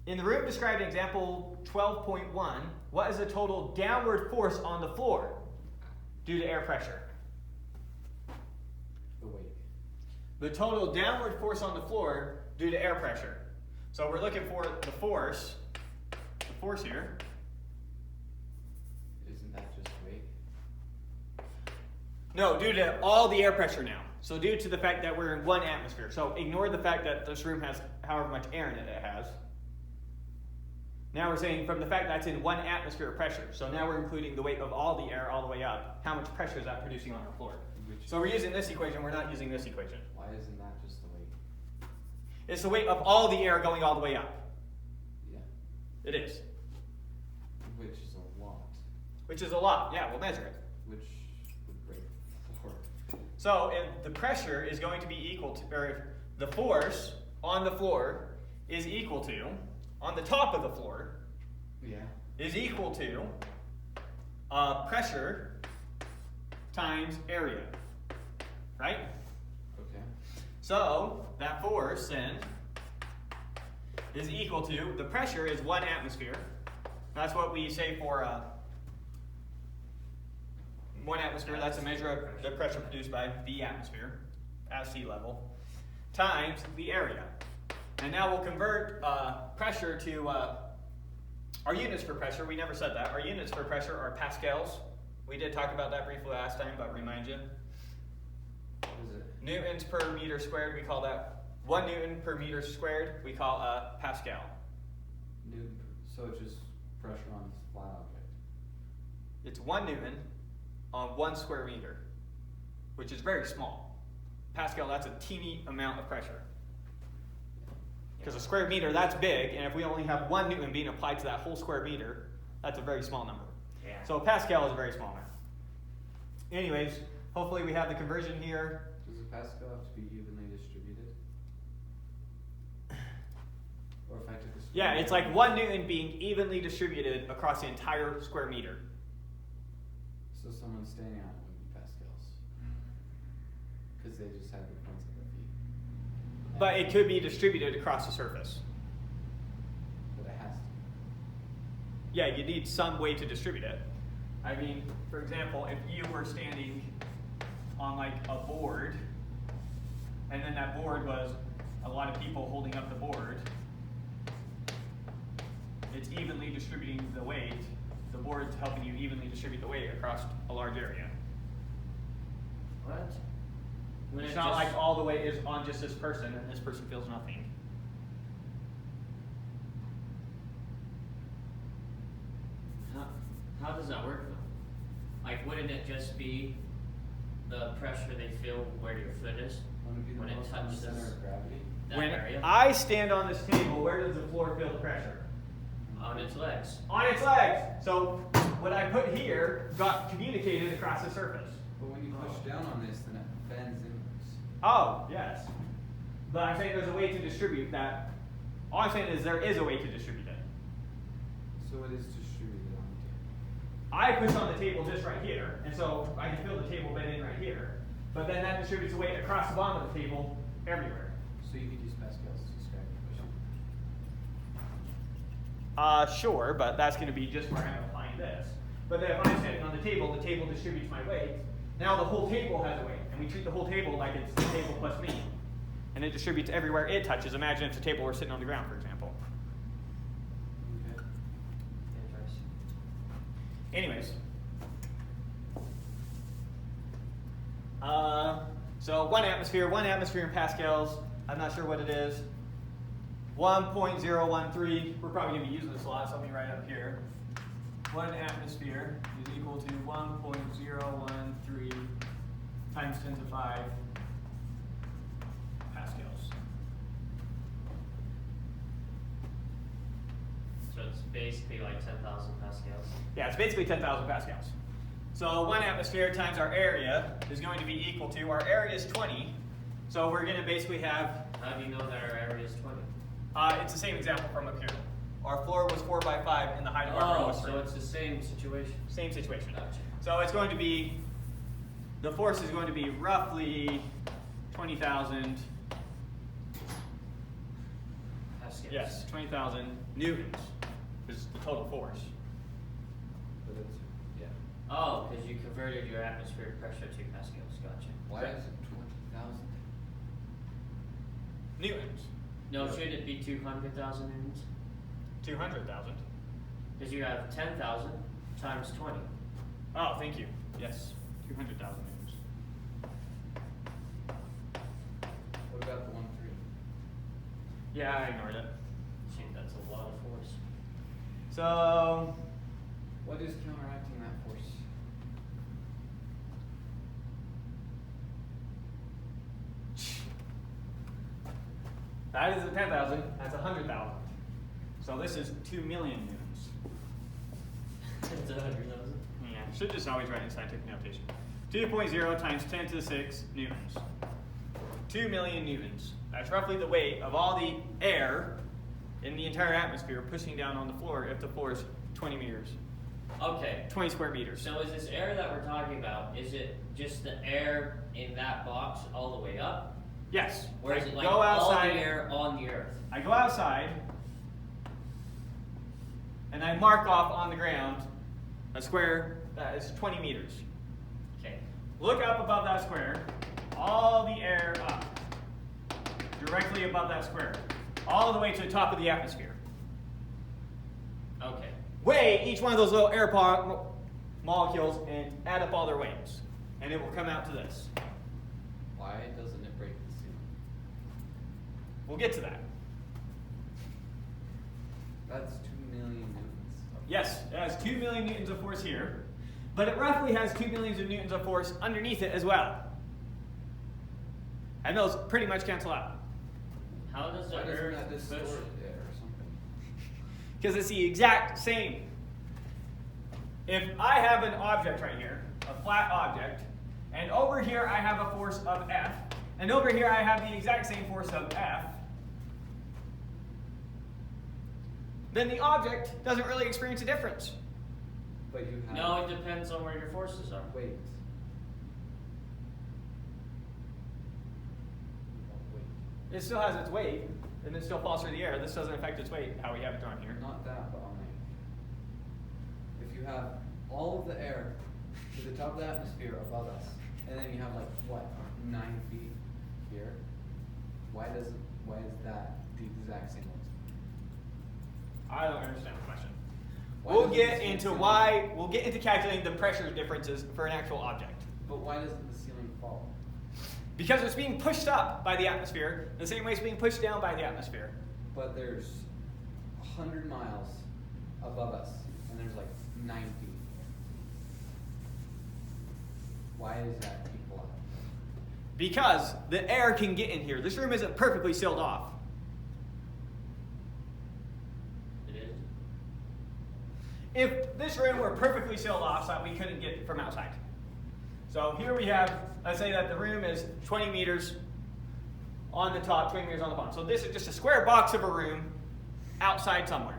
In the room described in example 12.1, what is the total downward force on the floor due to air pressure? The weight. The total downward force on the floor due to air pressure. So we're looking for the force here. Isn't that just weight? No, due to all the air pressure now. So due to the fact that we're in one atmosphere. So ignore the fact that this room has however much air in it has. Now we're saying from the fact that it's in one atmosphere of pressure. So now we're including the weight of all the air all the way up. How much pressure is that producing on our floor? So we're using this equation, we're not using this equation. Why isn't that just the weight? It's the weight of all the air going all the way up. Yeah. It is. Which is a lot. Which is a lot. Yeah, we'll measure it. Which would break the floor. So if the pressure is going to be equal to, or the force on the floor is equal to, on the top of the floor, Yeah. is equal to pressure times area, right? Okay. So that force then is equal to, the pressure is 1 atmosphere. That's what we say for 1 atmosphere. That's a measure of the pressure produced by the atmosphere at sea level times the area. And now we'll convert pressure to our units for pressure. We never said that. Our units for pressure are pascals. We did talk about that briefly last time, but remind you. What is it? Newtons per meter squared, we call that 1 Newton per meter squared, we call a Pascal. Newton. So it's just pressure on this flat object. It's 1 Newton on 1 square meter, which is very small. Pascal, that's a teeny amount of pressure. Because a square meter, that's big, and if we only have 1 Newton being applied to that whole square meter, that's a very small number. Yeah. So a Pascal is a very small number. Anyways, hopefully we have the conversion here. Does a Pascal have to be evenly distributed? Or if I took a Yeah, it's like 1 Newton being evenly distributed across the entire square meter. So someone standing on it would be pascals. Because they just have the points of their feet. But it could be distributed across the surface. But it has to. Yeah, you need some way to distribute it. I mean, for example, if you were standing on like a board, and then that board was a lot of people holding up the board, it's evenly distributing the weight. The board's helping you evenly distribute the weight across a large area. What? When It's it not just- like all the weight is on just this person and this person feels nothing. How does that work though? Like, wouldn't it just be the pressure they feel where your foot is Wouldn't it be the when it most on the touches center of gravity? that When area I stand on this table, where does the floor feel the pressure? on its legs? On its legs. So what I put here got communicated across the surface. But when you push down on this, then it bends inwards. Oh, yes. But I'm saying there's a way to distribute that. All I'm saying is there is a way to distribute it. So it is distributed on the table. I push on the table just right here, and so I can feel the table bend in right here. But then that distributes the weight across the bottom of the table everywhere. So you could use Pascal's to describe pushing. Sure, but that's going to be just where I'm applying this. But then if I'm standing on the table distributes my weight. Now the whole table has a weight, and we treat the whole table like it's the table plus me. And it distributes everywhere it touches. Imagine if the table were sitting on the ground, for example. Okay. Interesting. Anyways. So one atmosphere in pascals. I'm not sure what it is. 1.013. We're probably going to be using this a lot, so let me write up here. 1 atmosphere is equal to 1.013 times 10 to 5 pascals. So it's basically like 10,000 pascals. Yeah, it's basically 10,000 pascals. So 1 atmosphere times our area is going to be equal to, our area is 20. So we're going to basically have, How do you know that our area is 20? it's the same example from up here. Our floor was 4 by 5 and the height of our row Oh, was 3. so it's the same situation. Same situation. Gotcha. So it's going to be, the force is going to be roughly 20,000, Pascals. yes, 20,000 newtons is the total force. But it's, yeah. Oh, because you converted your atmospheric pressure to pascals. Gotcha. Why Correct. is it 20,000? Newtons, No, should it be 200,000 newtons? 200,000. Because you have 10,000 times 20. Oh, thank you. Yes, 200,000 newtons. What about the 1.3? Yeah, I ignored it. Gee, that's a lot of force. So, What is counteracting that force? that isn't 10,000, that's 100,000. So this is 2 million newtons. It's 100,000. Yeah, should just always write in scientific notation. 2.0 times 10 to the 6 newtons. 2 million newtons. That's roughly the weight of all the air in the entire atmosphere pushing down on the floor if the floor is 20 meters. Okay. 20 square meters. So is this air that we're talking about, is it just the air in that box all the way up? Yes. Or is I it like go all outside, the air on the earth? I go outside and I mark off on the ground a square that is 20 meters. Okay. Look up above that square, all the air up, directly above that square, all the way to the top of the atmosphere. Okay. Weigh each one of those little air molecules and add up all their weights, and it will come out to this. Why doesn't it break the ceiling? We'll get to that. That's 2 million newtons. Yes, it has 2 million newtons of force here, but it roughly has 2 millions of newtons of force underneath it as well. And those pretty much cancel out. How does the Why doesn't earth that push? distort it or something? Because it's the exact same. If I have an object right here, a flat object, and over here I have a force of F, and over here I have the exact same force of F, then the object doesn't really experience a difference. But you have No, it depends on where your forces are. weight. You have weight. It still has its weight, and it still falls through the air. This doesn't affect its weight, how we have it drawn here. Not that, but only. If you have all of the air to the top of the atmosphere above us, and then you have like, what, 9 feet here? Why is that the exact same length? I don't understand the question. Why We'll doesn't get the into ceiling- we'll get into calculating the pressure differences for an actual object. But why doesn't the ceiling fall? Because it's being pushed up by the atmosphere, the same way it's being pushed down by the atmosphere. But there's 100 miles above us, and there's like 9 feet. Why is that equal out? Because the air can get in here. This room isn't perfectly sealed off. It is. If this room were perfectly sealed off so that we couldn't get from outside. So here we have, let's say that the room is 20 meters on the top, 20 meters on the bottom. So this is just a square box of a room outside somewhere,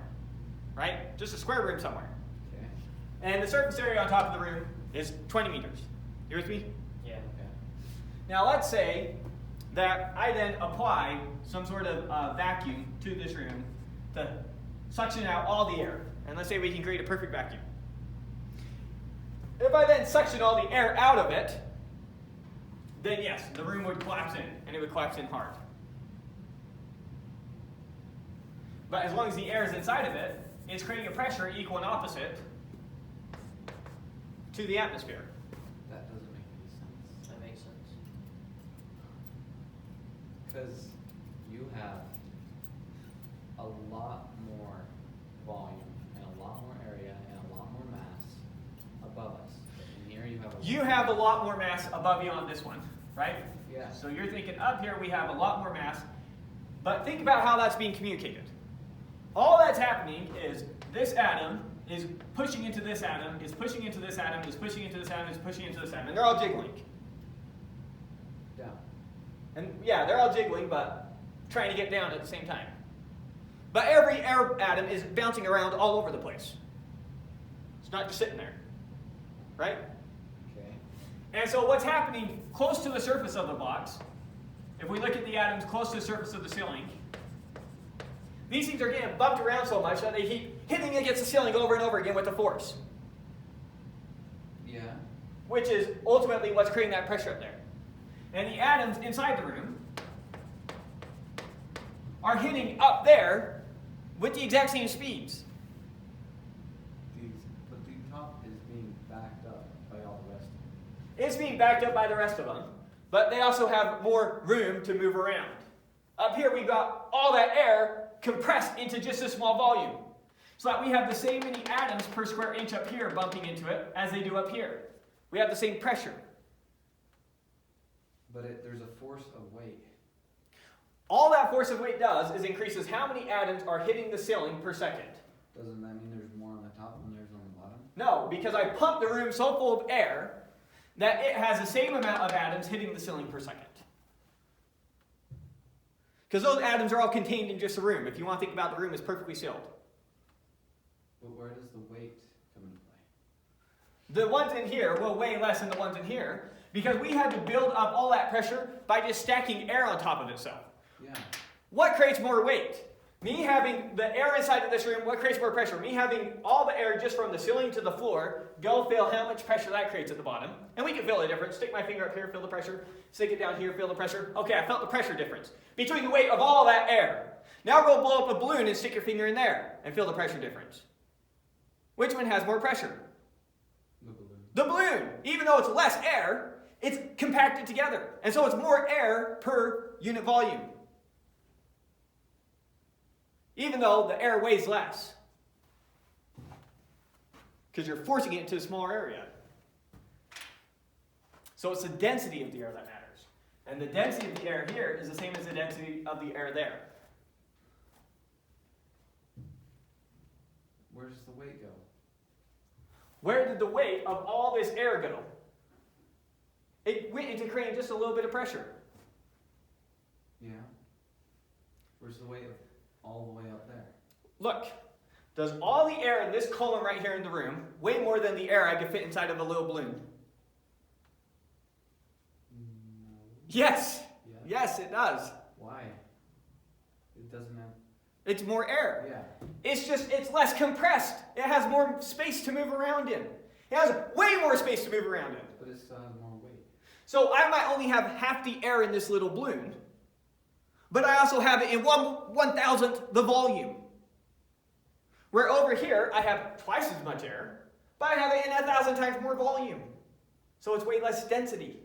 right? Just a square room somewhere. Okay. And the surface area on top of the room is 20 meters. You with me? Yeah. Okay. Now let's say that I then apply some sort of vacuum to this room to suction out all the air. And let's say we can create a perfect vacuum. If I then suction all the air out of it, then yes, the room would collapse in, and it would collapse in hard. But as long as the air is inside of it, it's creating a pressure equal and opposite to the atmosphere. That doesn't make any sense. That makes sense. Because you have a lot more volume and a lot more area and a lot more mass above us. And here you have a lot more mass above you on this one, right? Yeah. So you're thinking up here we have a lot more mass, but think about how that's being communicated. All that's happening is this atom is pushing into this atom, is pushing into this atom, is pushing into this atom, is pushing into this atom, and they're all jiggling. down. And yeah, they're all jiggling, but trying to get down at the same time. But every air atom is bouncing around all over the place. It's not just sitting there, right? Okay. And so what's happening close to the surface of the box, if we look at the atoms close to the surface of the ceiling, these things are getting bumped around so much that they keep hitting against the ceiling over and over again with the force, Yeah. which is ultimately what's creating that pressure up there. And the atoms inside the room are hitting up there with the exact same speeds. But the top is being backed up by all the rest of it. It's being backed up by the rest of them, but they also have more room to move around. Up here we've got all that air compressed into just a small volume. So that we have the same many atoms per square inch up here bumping into it as they do up here. We have the same pressure. But there's a force of weight. All that force of weight does is increases how many atoms are hitting the ceiling per second. Doesn't that mean there's more on the top than there's on the bottom? No, because I pumped the room so full of air that it has the same amount of atoms hitting the ceiling per second. Because those atoms are all contained in just the room. If you want to think about the room as perfectly sealed. But where does the weight come into play? The ones in here will weigh less than the ones in here because we had to build up all that pressure by just stacking air on top of itself. Yeah. What creates more weight? Me having the air inside of this room, what creates more pressure? Me having all the air just from the ceiling to the floor, go feel how much pressure that creates at the bottom. And we can feel the difference. Stick my finger up here, feel the pressure. Stick it down here, feel the pressure. Okay, I felt the pressure difference between the weight of all that air. Now go blow up a balloon and stick your finger in there and feel the pressure difference. Which one has more pressure? The balloon. The balloon. Even though it's less air, it's compacted together. And so it's more air per unit volume. Even though the air weighs less. Because you're forcing it into a smaller area. So it's the density of the air that matters. And the density of the air here is the same as the density of the air there. Where does the weight go? Where did the weight of all this air go? It went into creating just a little bit of pressure. Yeah. Where's the weight of all the way up there? Look, does all the air in this column right here in the room weigh more than the air I could fit inside of a little balloon? No. Yes. Yeah. Yes, it does. Why? It doesn't have. It's more air. Yeah. It's less compressed. It has more space to move around in. It has way more space to move around in. But it still has more weight. So I might only have half the air in this little balloon, but I also have it in 1/1000th the volume. Where over here, I have twice as much air, but I have it in 1,000 times more volume. So it's way less density.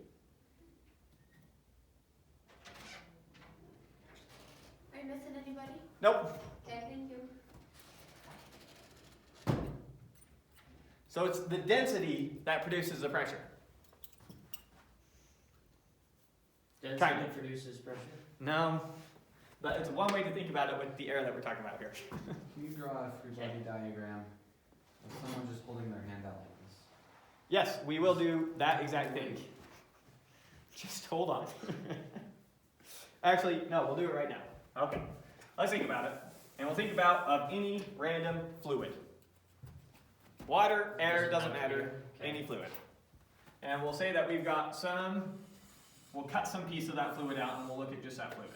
Are you missing anybody? Nope. Okay, thank you. So it's the density that produces the pressure. Density Kind of. produces pressure. No, but it's one way to think about it with the air that we're talking about here. Can you draw a free body diagram of someone just holding their hand out like this? Yes, we will do that exact thing. Just hold on. Actually, no, we'll do it right now. Okay, let's think about it. And we'll think about of any random fluid. Water, air, doesn't matter, Okay. any fluid. And we'll say that we've got we'll cut some piece of that fluid out and we'll look at just that fluid.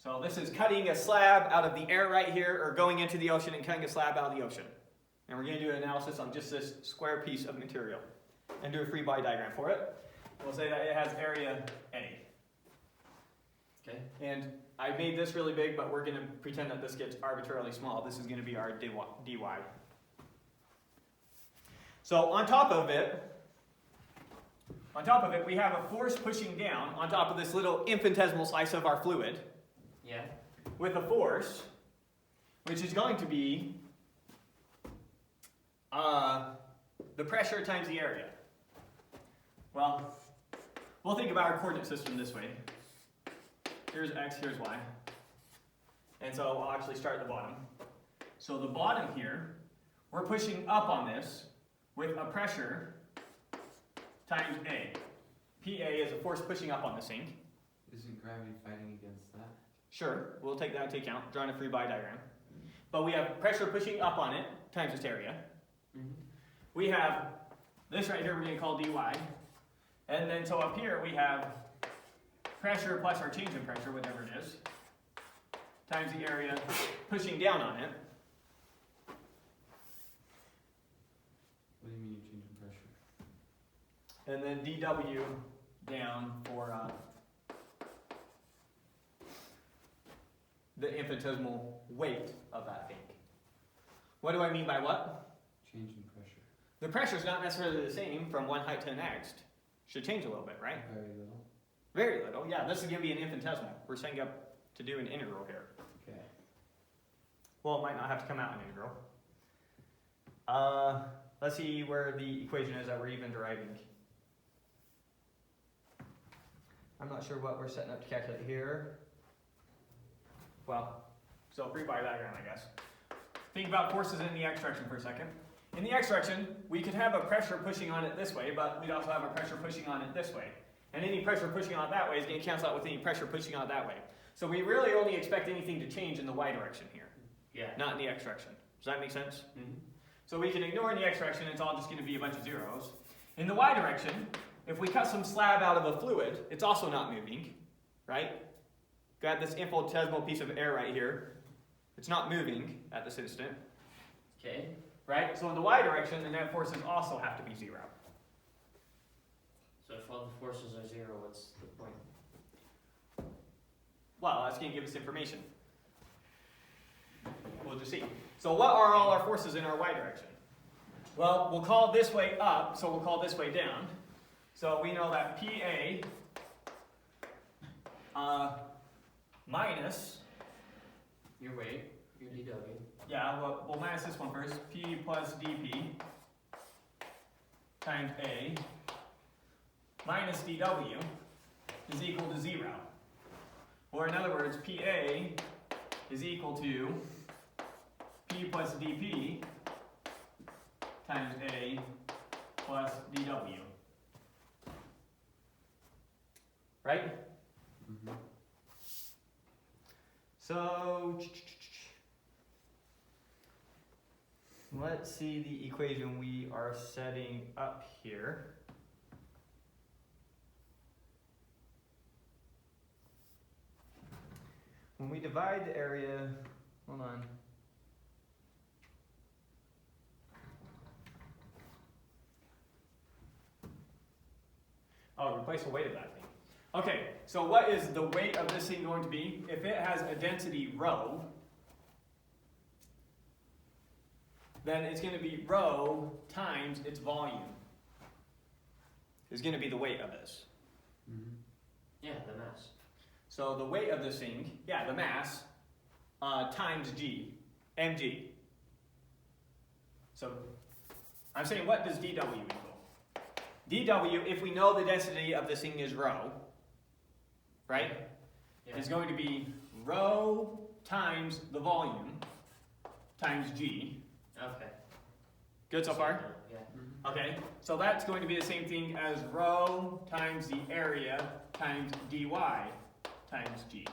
So this is cutting a slab out of the air right here, or going into the ocean and cutting a slab out of the ocean. And we're going to do an analysis on just this square piece of material and do a free body diagram for it. We'll say that it has area A. Okay. And I made this really big, but we're going to pretend that this gets arbitrarily small. This is going to be our dy. So on top of it, we have a force pushing down on top of this little infinitesimal slice of our fluid Yeah. with a force, which is going to be the pressure times the area. Well, we'll think about our coordinate system this way. Here's x, here's y. And so I'll actually start at the bottom. So the bottom here, we're pushing up on this with a pressure times A. PA is a force pushing up on the sink. Isn't gravity fighting against that? Sure, we'll take that into account, drawing a free body diagram. But we have pressure pushing up on it times its area. Mm-hmm. We have this right here we're going to call dy. And then so up here we have pressure plus our change in pressure, whatever it is, times the area pushing down on it. What do you mean you're changing pressure? And then dw down for the infinitesimal weight of that thing. What do I mean by what? Change in pressure. The pressure is not necessarily the same from one height to the next. Should change a little bit, right? Very little. Very little. Yeah, this is going to be an infinitesimal. We're setting up to do an integral here. Okay. Well, it might not have to come out an integral. Let's see where the equation is that we're even deriving. I'm not sure what we're setting up to calculate here. Well, so free body diagram, I guess. Think about forces in the x direction for a second. In the x direction, we could have a pressure pushing on it this way, but we'd also have a pressure pushing on it this way. And any pressure pushing on it that way is going to cancel out with any pressure pushing on it that way. So we really only expect anything to change in the y direction here, Yeah. not in the x direction. Does that make sense? Mm-hmm. So we can ignore in the x direction, it's all just going to be a bunch of zeros. In the y direction, if we cut some slab out of a fluid, it's also not moving, right? Got this infinitesimal piece of air right here. It's not moving at this instant, Okay. right? So in the y direction, the net forces also have to be zero. So if all the forces are zero, what's the point? Well, that's going to give us information. We'll just see. So what are all our forces in our y direction? Well, we'll call this way up, so we'll call this way down. So we know that PA minus, Your weight, your dw. yeah, we'll minus this one first, P plus dP times A minus dW is equal to 0. Or in other words, PA is equal to P plus dP times A plus dW. Right? Mm-hmm. So, let's see the equation we are setting up here. when we divide the area, hold on. Oh, replace the weight of that thing. Okay, so what is the weight of this thing going to be? If it has a density rho, then it's going to be rho times its volume. Is going to be the weight of this. Mm-hmm. Yeah, the mass. So the weight of this thing, yeah, the mass, times g, mg. So I'm saying, what does dw equal? dw, if we know the density of this thing is rho, right? Yeah. Is going to be rho times the volume times g. Okay. Good so far? Yeah. Mm-hmm. Okay, so that's going to be the same thing as rho times the area times dy times g.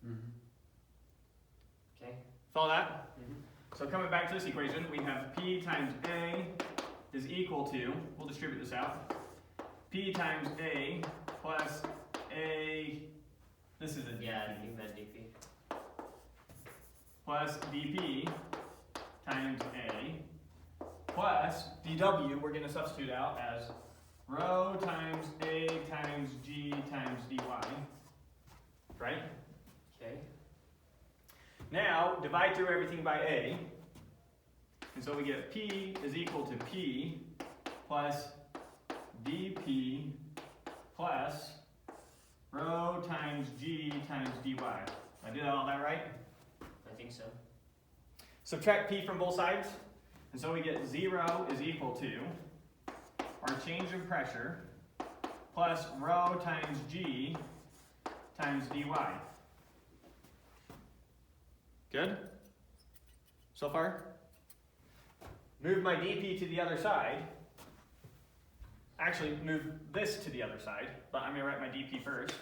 Mm-hmm. Okay. Follow that? Mm-hmm. So coming back to this equation, we have P times A is equal to, we'll distribute this out, P times A plus A, this is a Yeah, dp, you meant dp. plus dP times A plus dW, we're going to substitute out as rho times A times G times dy, right? Okay. Now, divide through everything by A, and so we get P is equal to P plus dP plus rho times G times dy. I did all that right? I think so. Subtract P from both sides, and so we get 0 is equal to our change in pressure plus rho times G times dy. Good? So far? Move my dP to the other side. Actually, move this to the other side, but I'm going to write my dP first.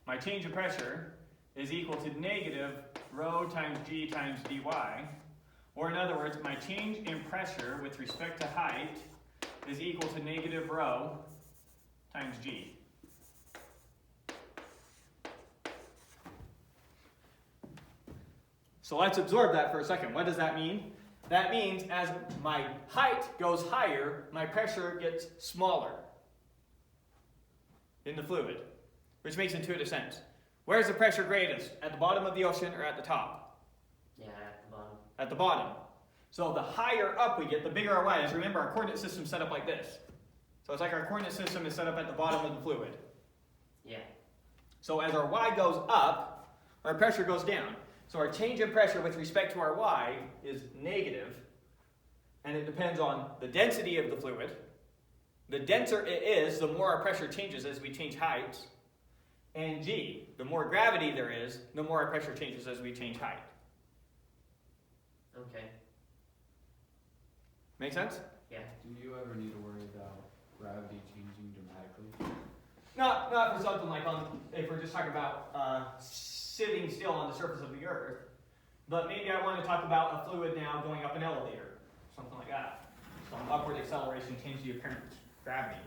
My change of pressure is equal to negative rho times G times dy. Or in other words, my change in pressure with respect to height is equal to negative rho times G. So let's absorb that for a second. What does that mean? That means as my height goes higher, my pressure gets smaller in the fluid, which makes intuitive sense. Where's the pressure greatest? At the bottom of the ocean or at the top? Yeah, at the bottom. At the bottom. So the higher up we get, the bigger our y is. Remember, our coordinate system is set up like this. So it's like our coordinate system is set up at the bottom of the fluid. Yeah. So as our y goes up, our pressure goes down. So our change in pressure with respect to our y is negative, and it depends on the density of the fluid. The denser it is, the more our pressure changes as we change heights. And g, the more gravity there is, the more our pressure changes as we change height. Okay. Make sense? Yeah. Do you ever need to worry about gravity changing dramatically? Not for something like if we're just talking about sitting still on the surface of the earth, but maybe I want to talk about a fluid now going up an elevator, something like that. Some upward acceleration changes the apparent gravity.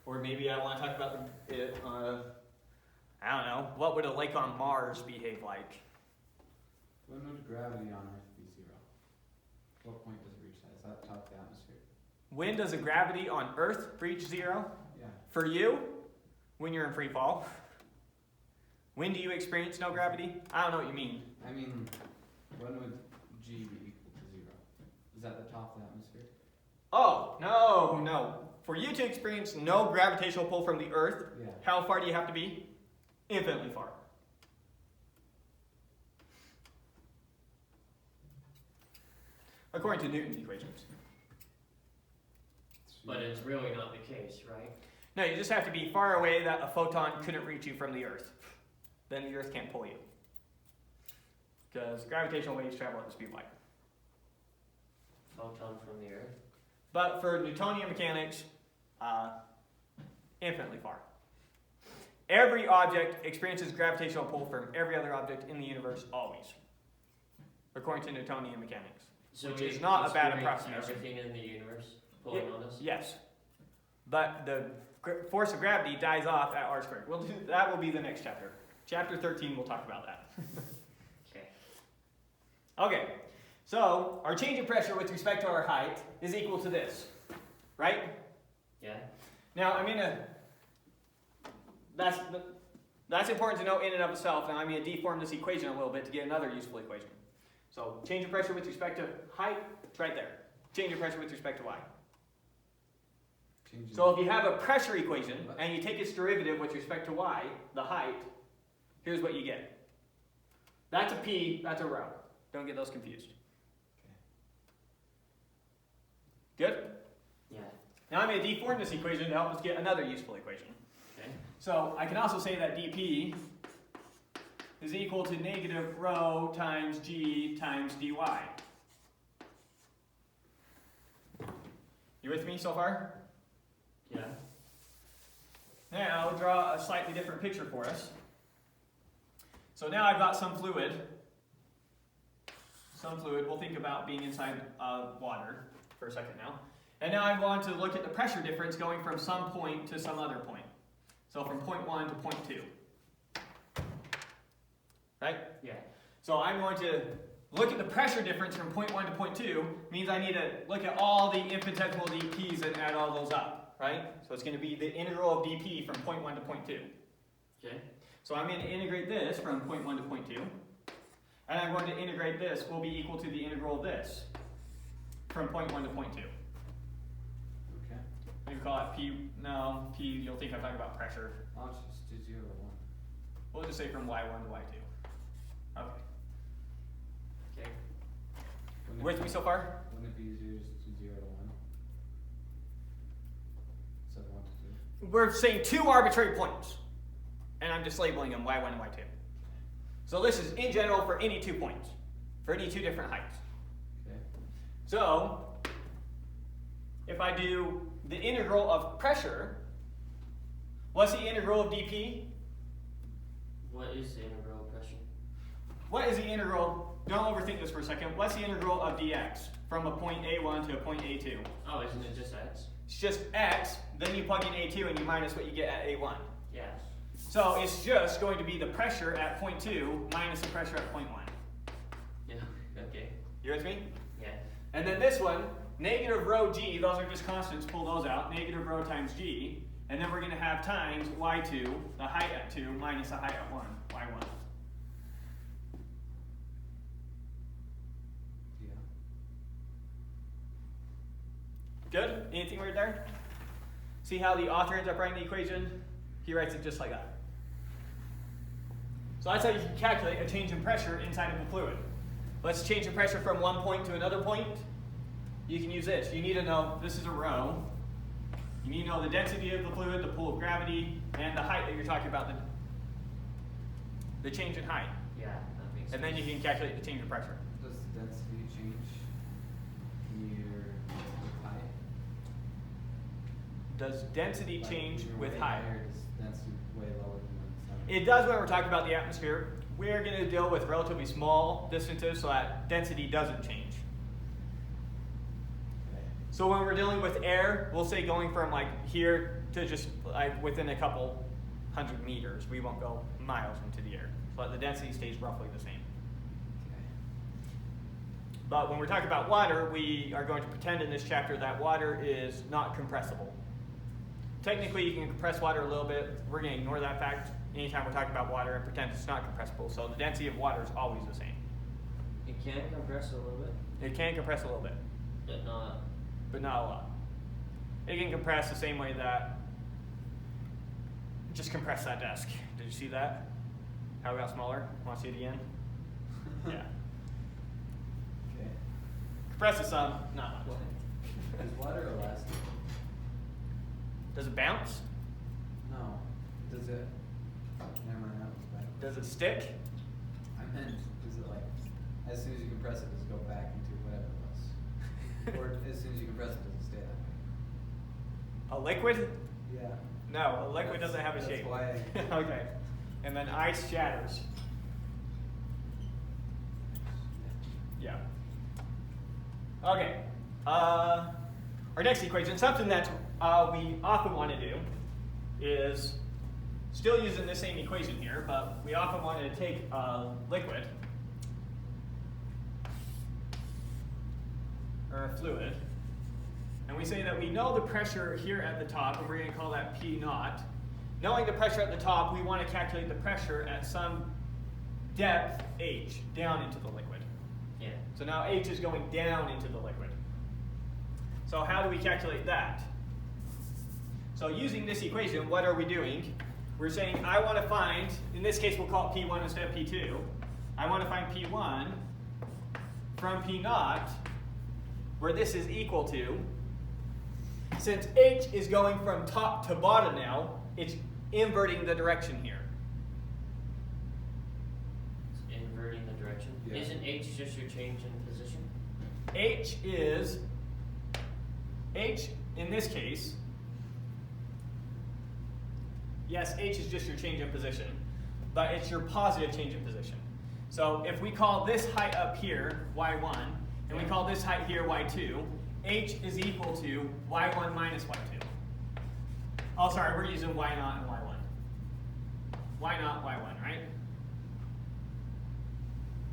Or maybe I want to talk about I don't know, what would a lake on Mars behave like? When would gravity on Earth be zero? What point does it reach that? Is that top of the atmosphere? When does the gravity on Earth reach zero? Yeah. For you, when you're in free fall. When do you experience no gravity? I don't know what you mean. I mean, when would G be equal to zero? Is that the top of the atmosphere? Oh, no. For you to experience no gravitational pull from the Earth, Yeah. how far do you have to be? Infinitely far. According to Newton's equations. But it's really not the case, right? No, you just have to be far away that a photon couldn't reach you from the Earth. Then the Earth can't pull you. Because gravitational waves travel at the speed of light. Photon from the Earth. But for Newtonian mechanics, infinitely far. Every object experiences gravitational pull from every other object in the universe always. According to Newtonian mechanics. So Which we is not a bad experience approximation. Everything in the universe pulling on us. Yes. But the force of gravity dies off at r squared. That will be the next chapter. Chapter 13, we'll talk about that. Okay. Okay, so our change in pressure with respect to our height is equal to this, right? Yeah. Now, that's important to know in and of itself, and I'm going to deform this equation a little bit to get another useful equation. So, change in pressure with respect to height, it's right there. Change in pressure with respect to y. So if you have a pressure equation, and you take its derivative with respect to y, the height, here's what you get. That's a p, that's a rho. Don't get those confused. Good? Yeah. Now I'm going to deform this equation to help us get another useful equation. Okay. So I can also say that dp is equal to negative rho times g times dy. You with me so far? Yeah. Now draw a slightly different picture for us. So now I've got some fluid. We'll think about being inside water for a second now. And now I want to look at the pressure difference going from some point to some other point. So from point 1 to point 2. Right? Yeah. So I'm going to look at the pressure difference from point 1 to point 2, means I need to look at all the infinitesimal dp's and add all those up, right? So it's going to be the integral of dp from point 1 to point 2. Okay. So I'm going to integrate this from point 1 to point 2. And I'm going to integrate this will be equal to the integral of this from point 1 to point 2. Okay. Maybe call it P, no, P, you'll think I'm talking about pressure. I'll just do 0 to 1. We'll just say from y1 to y2. Okay. Okay. With me so far? Wouldn't it be easier just to do 0 to 1? So 1 to 2. We're saying two arbitrary points. And I'm just labeling them y1 and y2. So this is in general for any 2 points, for any 2 different heights. Okay. So, if I do the integral of pressure, what's the integral of dp? What is the integral of pressure? What is the integral, don't overthink this for a second, what's the integral of dx from a point A1 to a point A2? Oh, isn't it just x? It's just x, then you plug in A2 and you minus what you get at A1. Yeah. So it's just going to be the pressure at point 2 minus the pressure at point 1. Yeah. Okay. You with me? Yeah. And then this one, negative rho g, those are just constants, pull those out, negative rho times g, and then we're going to have times y2, the height at 2, minus the height at 1, y1. Yeah. Good? Anything weird there? See how the author ends up writing the equation? He writes it just like that. So that's how you can calculate a change in pressure inside of a fluid. Let's change the pressure from one point to another point. You can use this. You need to know, this is a rho. You need to know the density of the fluid, the pull of gravity, and the height that you're talking about, the change in height. Yeah, that makes sense. And then you can calculate the change in pressure. Does the density change near with height? Does density Like, change when you're with way height? higher, does density way lower than when it's It does when we're talking about the atmosphere. We're going to deal with relatively small distances so that density doesn't change. Okay. So when we're dealing with air, we'll say going from like here to just like within a couple 100 meters. We won't go miles into the air. But the density stays roughly the same. Okay. But when we're talking about water, we are going to pretend in this chapter that water is not compressible. Technically, you can compress water a little bit. We're going to ignore that fact anytime we're talking about water and pretend it's not compressible. So the density of water is always the same. It can compress a little bit, It can compress a little bit, but not. but not a lot. It can compress the same way that, just compress that desk. Did you see that? How it got smaller? Want to see it again? Yeah. Okay. Compress it some, not much. Is water elastic? Does it bounce? No. Does it? Never mind, that was bad. Does it stick? I meant, does it like, as soon as you compress it, does it go back into whatever it was? Or as soon as you compress it, does it stay that way? A liquid? Yeah. No, a liquid doesn't have a That's shape. why Okay. And then ice shatters. Yeah. Okay. Our next equation, something that we often want to do is Still using the same equation here, but we often want to take a liquid or a fluid, and we say that we know the pressure here at the top, and we're going to call that P naught. Knowing the pressure at the top, we want to calculate the pressure at some depth h down into the liquid. Yeah. So now h is going down into the liquid. So how do we calculate that? So using this equation, what are we doing? We're saying I want to find, in this case we'll call it P1 instead of P2. I want to find P1 from P naught, where this is equal to, since h is going from top to bottom now, it's inverting the direction here. It's inverting the direction. Yeah. Isn't h just your change in position? H in this case, yes, h is just your change in position, but it's your positive change in position. So if we call this height up here y1, and we call this height here y2, h is equal to y1 minus y2. Oh, sorry, we're using y naught and y1. Y naught, y1, right?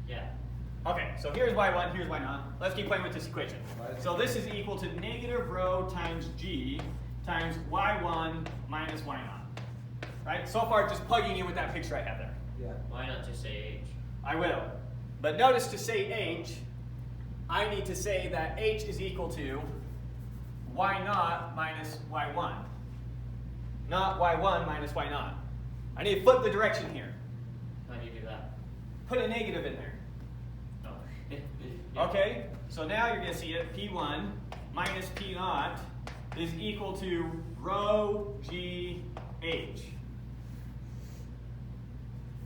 Yeah. Okay, so here's y1, here's y naught. Let's keep playing with this equation. So this is equal to negative rho times g times y1 minus y naught. Right? So far, just plugging in with that picture I have there. Yeah. Why not just say h? I will. But notice to say h, I need to say that h is equal to y naught minus y1. Not y1 minus y naught. I need to flip the direction here. How do you do that? Put a negative in there. Oh. Okay, so now you're going to see it. P1 minus P naught is equal to rho g h.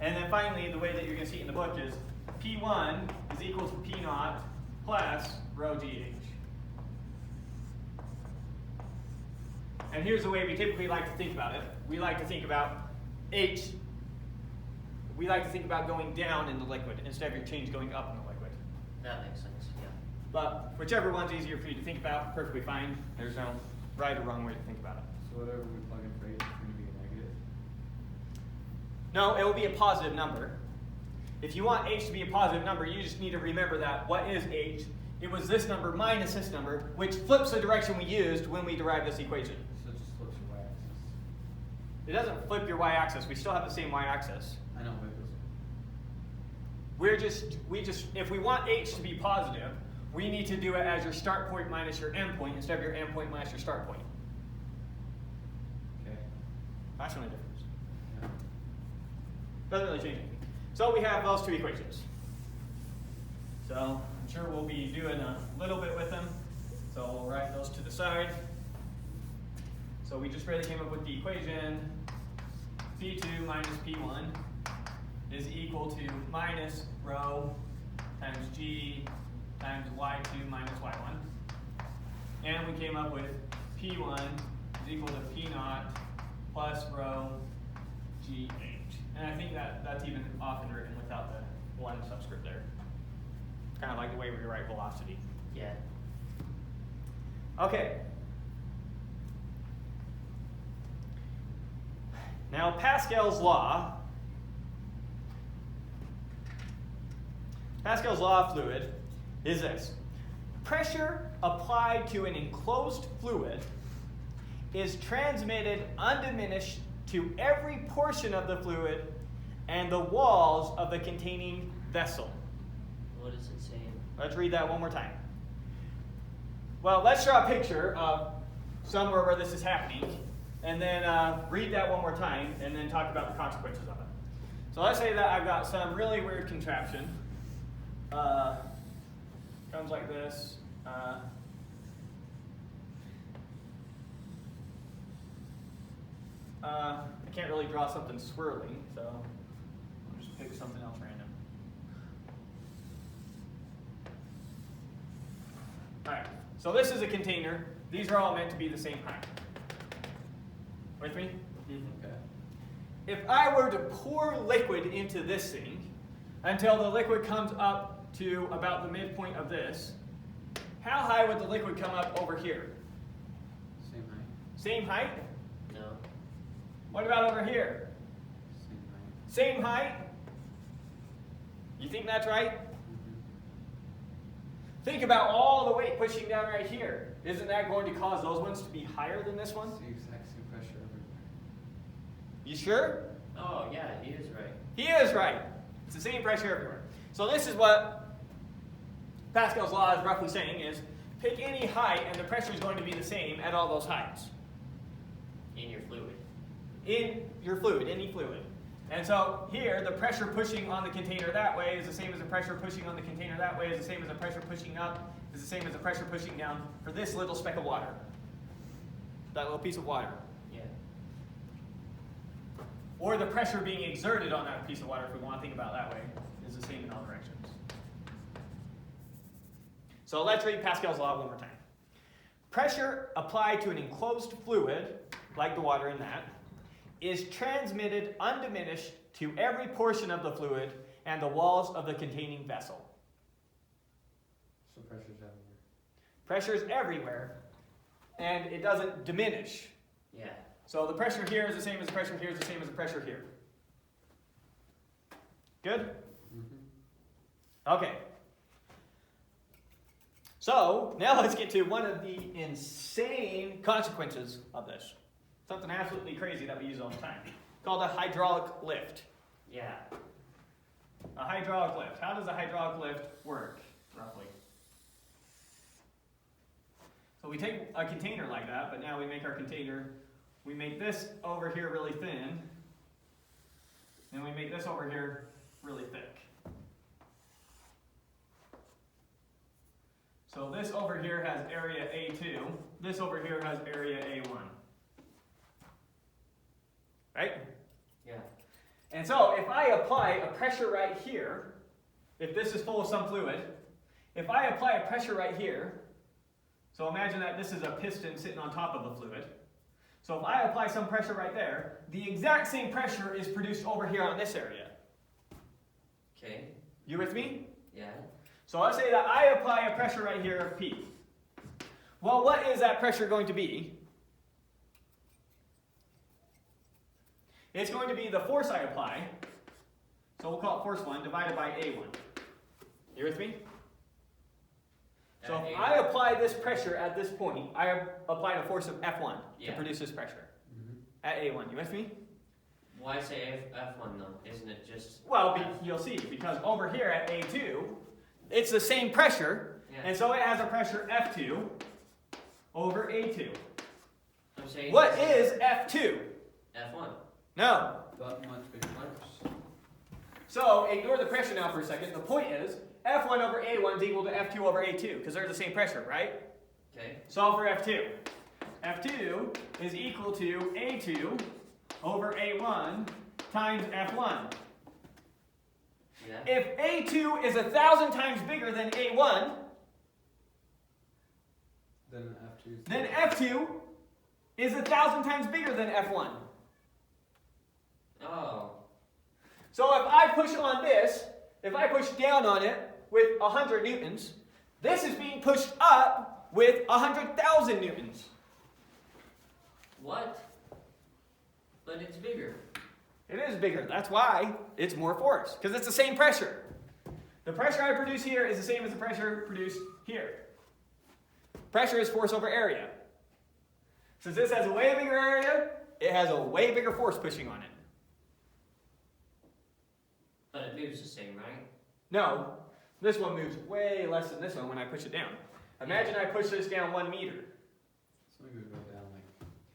And then finally, the way that you're going to see it in the book is P1 is equal to P naught plus rho g h. And here's the way we typically like to think about it. We like to think about h, we like to think about going down in the liquid instead of your change going up in the liquid. That makes sense, yeah. But whichever one's easier for you to think about, perfectly fine. There's no right or wrong way to think about it. So whatever we plug in for h is going to be a negative. No, it will be a positive number. If you want h to be a positive number, you just need to remember that what is h? It was this number minus this number, which flips the direction we used when we derived this equation. So it just flips your y-axis. It doesn't flip your y-axis. We still have the same y-axis. I know, but it goes. If we want h to be positive, we need to do it as your start point minus your end point instead of your end point minus your start point. Okay. That's the only difference. Yeah. Doesn't really change anything. So we have those two equations. So I'm sure we'll be doing a little bit with them. So we'll write those to the side. So we just really came up with the equation P2 minus P1 is equal to minus rho times G times Y2 minus Y1. And we came up with P1 is equal to P naught plus rho GH. And I think that's even often written without the one subscript there. Kind of like the way we write velocity. Yeah. Okay. Now Pascal's law of fluid is this. Pressure applied to an enclosed fluid is transmitted undiminished to every portion of the fluid and the walls of the containing vessel. What is it saying? Let's read that one more time. Well, let's draw a picture of somewhere where this is happening, and then read that one more time, and then talk about the consequences of it. So let's say that I've got some really weird contraption. Comes like this. I can't really draw something swirling, so I'll just pick something else random. Alright, so this is a container. These are all meant to be the same height. With me? Okay. If I were to pour liquid into this thing until the liquid comes up to about the midpoint of this, how high would the liquid come up over here? Same height. Same height? No. What about over here? Same height? You think that's right? Think about all the weight pushing down right here. Isn't that going to cause those ones to be higher than this one? It's the exact same pressure everywhere. You sure? Oh, yeah, he is right. He is right. It's the same pressure everywhere. So this is what Pascal's law is roughly saying is, pick any height and the pressure is going to be the same at all those heights. In your fluid. In your fluid, any fluid. And so here, the pressure pushing on the container that way is the same as the pressure pushing on the container that way, is the same as the pressure pushing up, is the same as the pressure pushing down for this little speck of water. That little piece of water. Yeah. Or the pressure being exerted on that piece of water, if we want to think about it that way, is the same in all directions. So let's read Pascal's law one more time. Pressure applied to an enclosed fluid, like the water in that, is transmitted undiminished to every portion of the fluid and the walls of the containing vessel. So pressure's everywhere. Pressure is everywhere, and it doesn't diminish. Yeah. So the pressure here is the same as the pressure here is the same as the pressure here. Good? Okay. So, now let's get to one of the insane consequences of this. Something absolutely crazy that we use all the time. Called a hydraulic lift. Yeah. A hydraulic lift. How does a hydraulic lift work, roughly? So we take a container like that, but now we make our container, we make this over here really thin, and we make this over here really thick. So this over here has area A2, this over here has area A1. Right? Yeah. And so if I apply a pressure right here, if this is full of some fluid, if I apply a pressure right here, so imagine that this is a piston sitting on top of the fluid. So if I apply some pressure right there, the exact same pressure is produced over here on this area. Okay. You with me? Yeah. So let's say that I apply a pressure right here of P. Well, what is that pressure going to be? It's going to be the force I apply, so we'll call it force 1, divided by A1. You with me? So At if A1. I apply this pressure at this point, I applied a force of F1 Yeah. to produce this pressure at A1. You with me? Why say F1 though? Isn't it just... Well, you'll see, because over here at A2, it's the same pressure, Yeah. and so it has a pressure F2 over A2. I'm saying... What is F2? F1. No. But much bigger force. So ignore the pressure now for a second. The point is, F1 over A1 is equal to F2 over A2, because they're the same pressure, right? Okay. Solve for F2. F2 is equal to A2 over A1 times F1. Yeah. If A2 is 1,000 times bigger than A1, Then F2 is... then F2 is 1,000 times bigger than F1. Oh. So if I push on this, if I push down on it with 100 newtons, this is being pushed up with 100,000 newtons. What? But it's bigger. It is bigger. That's why it's more force, because it's the same pressure. The pressure I produce here is the same as the pressure produced here. Pressure is force over area. Since this has a way bigger area, it has a way bigger force pushing on it. But it moves the same, right? No, this one moves way less than this one when I push it down. Imagine I push this down 1 meter. So we would go down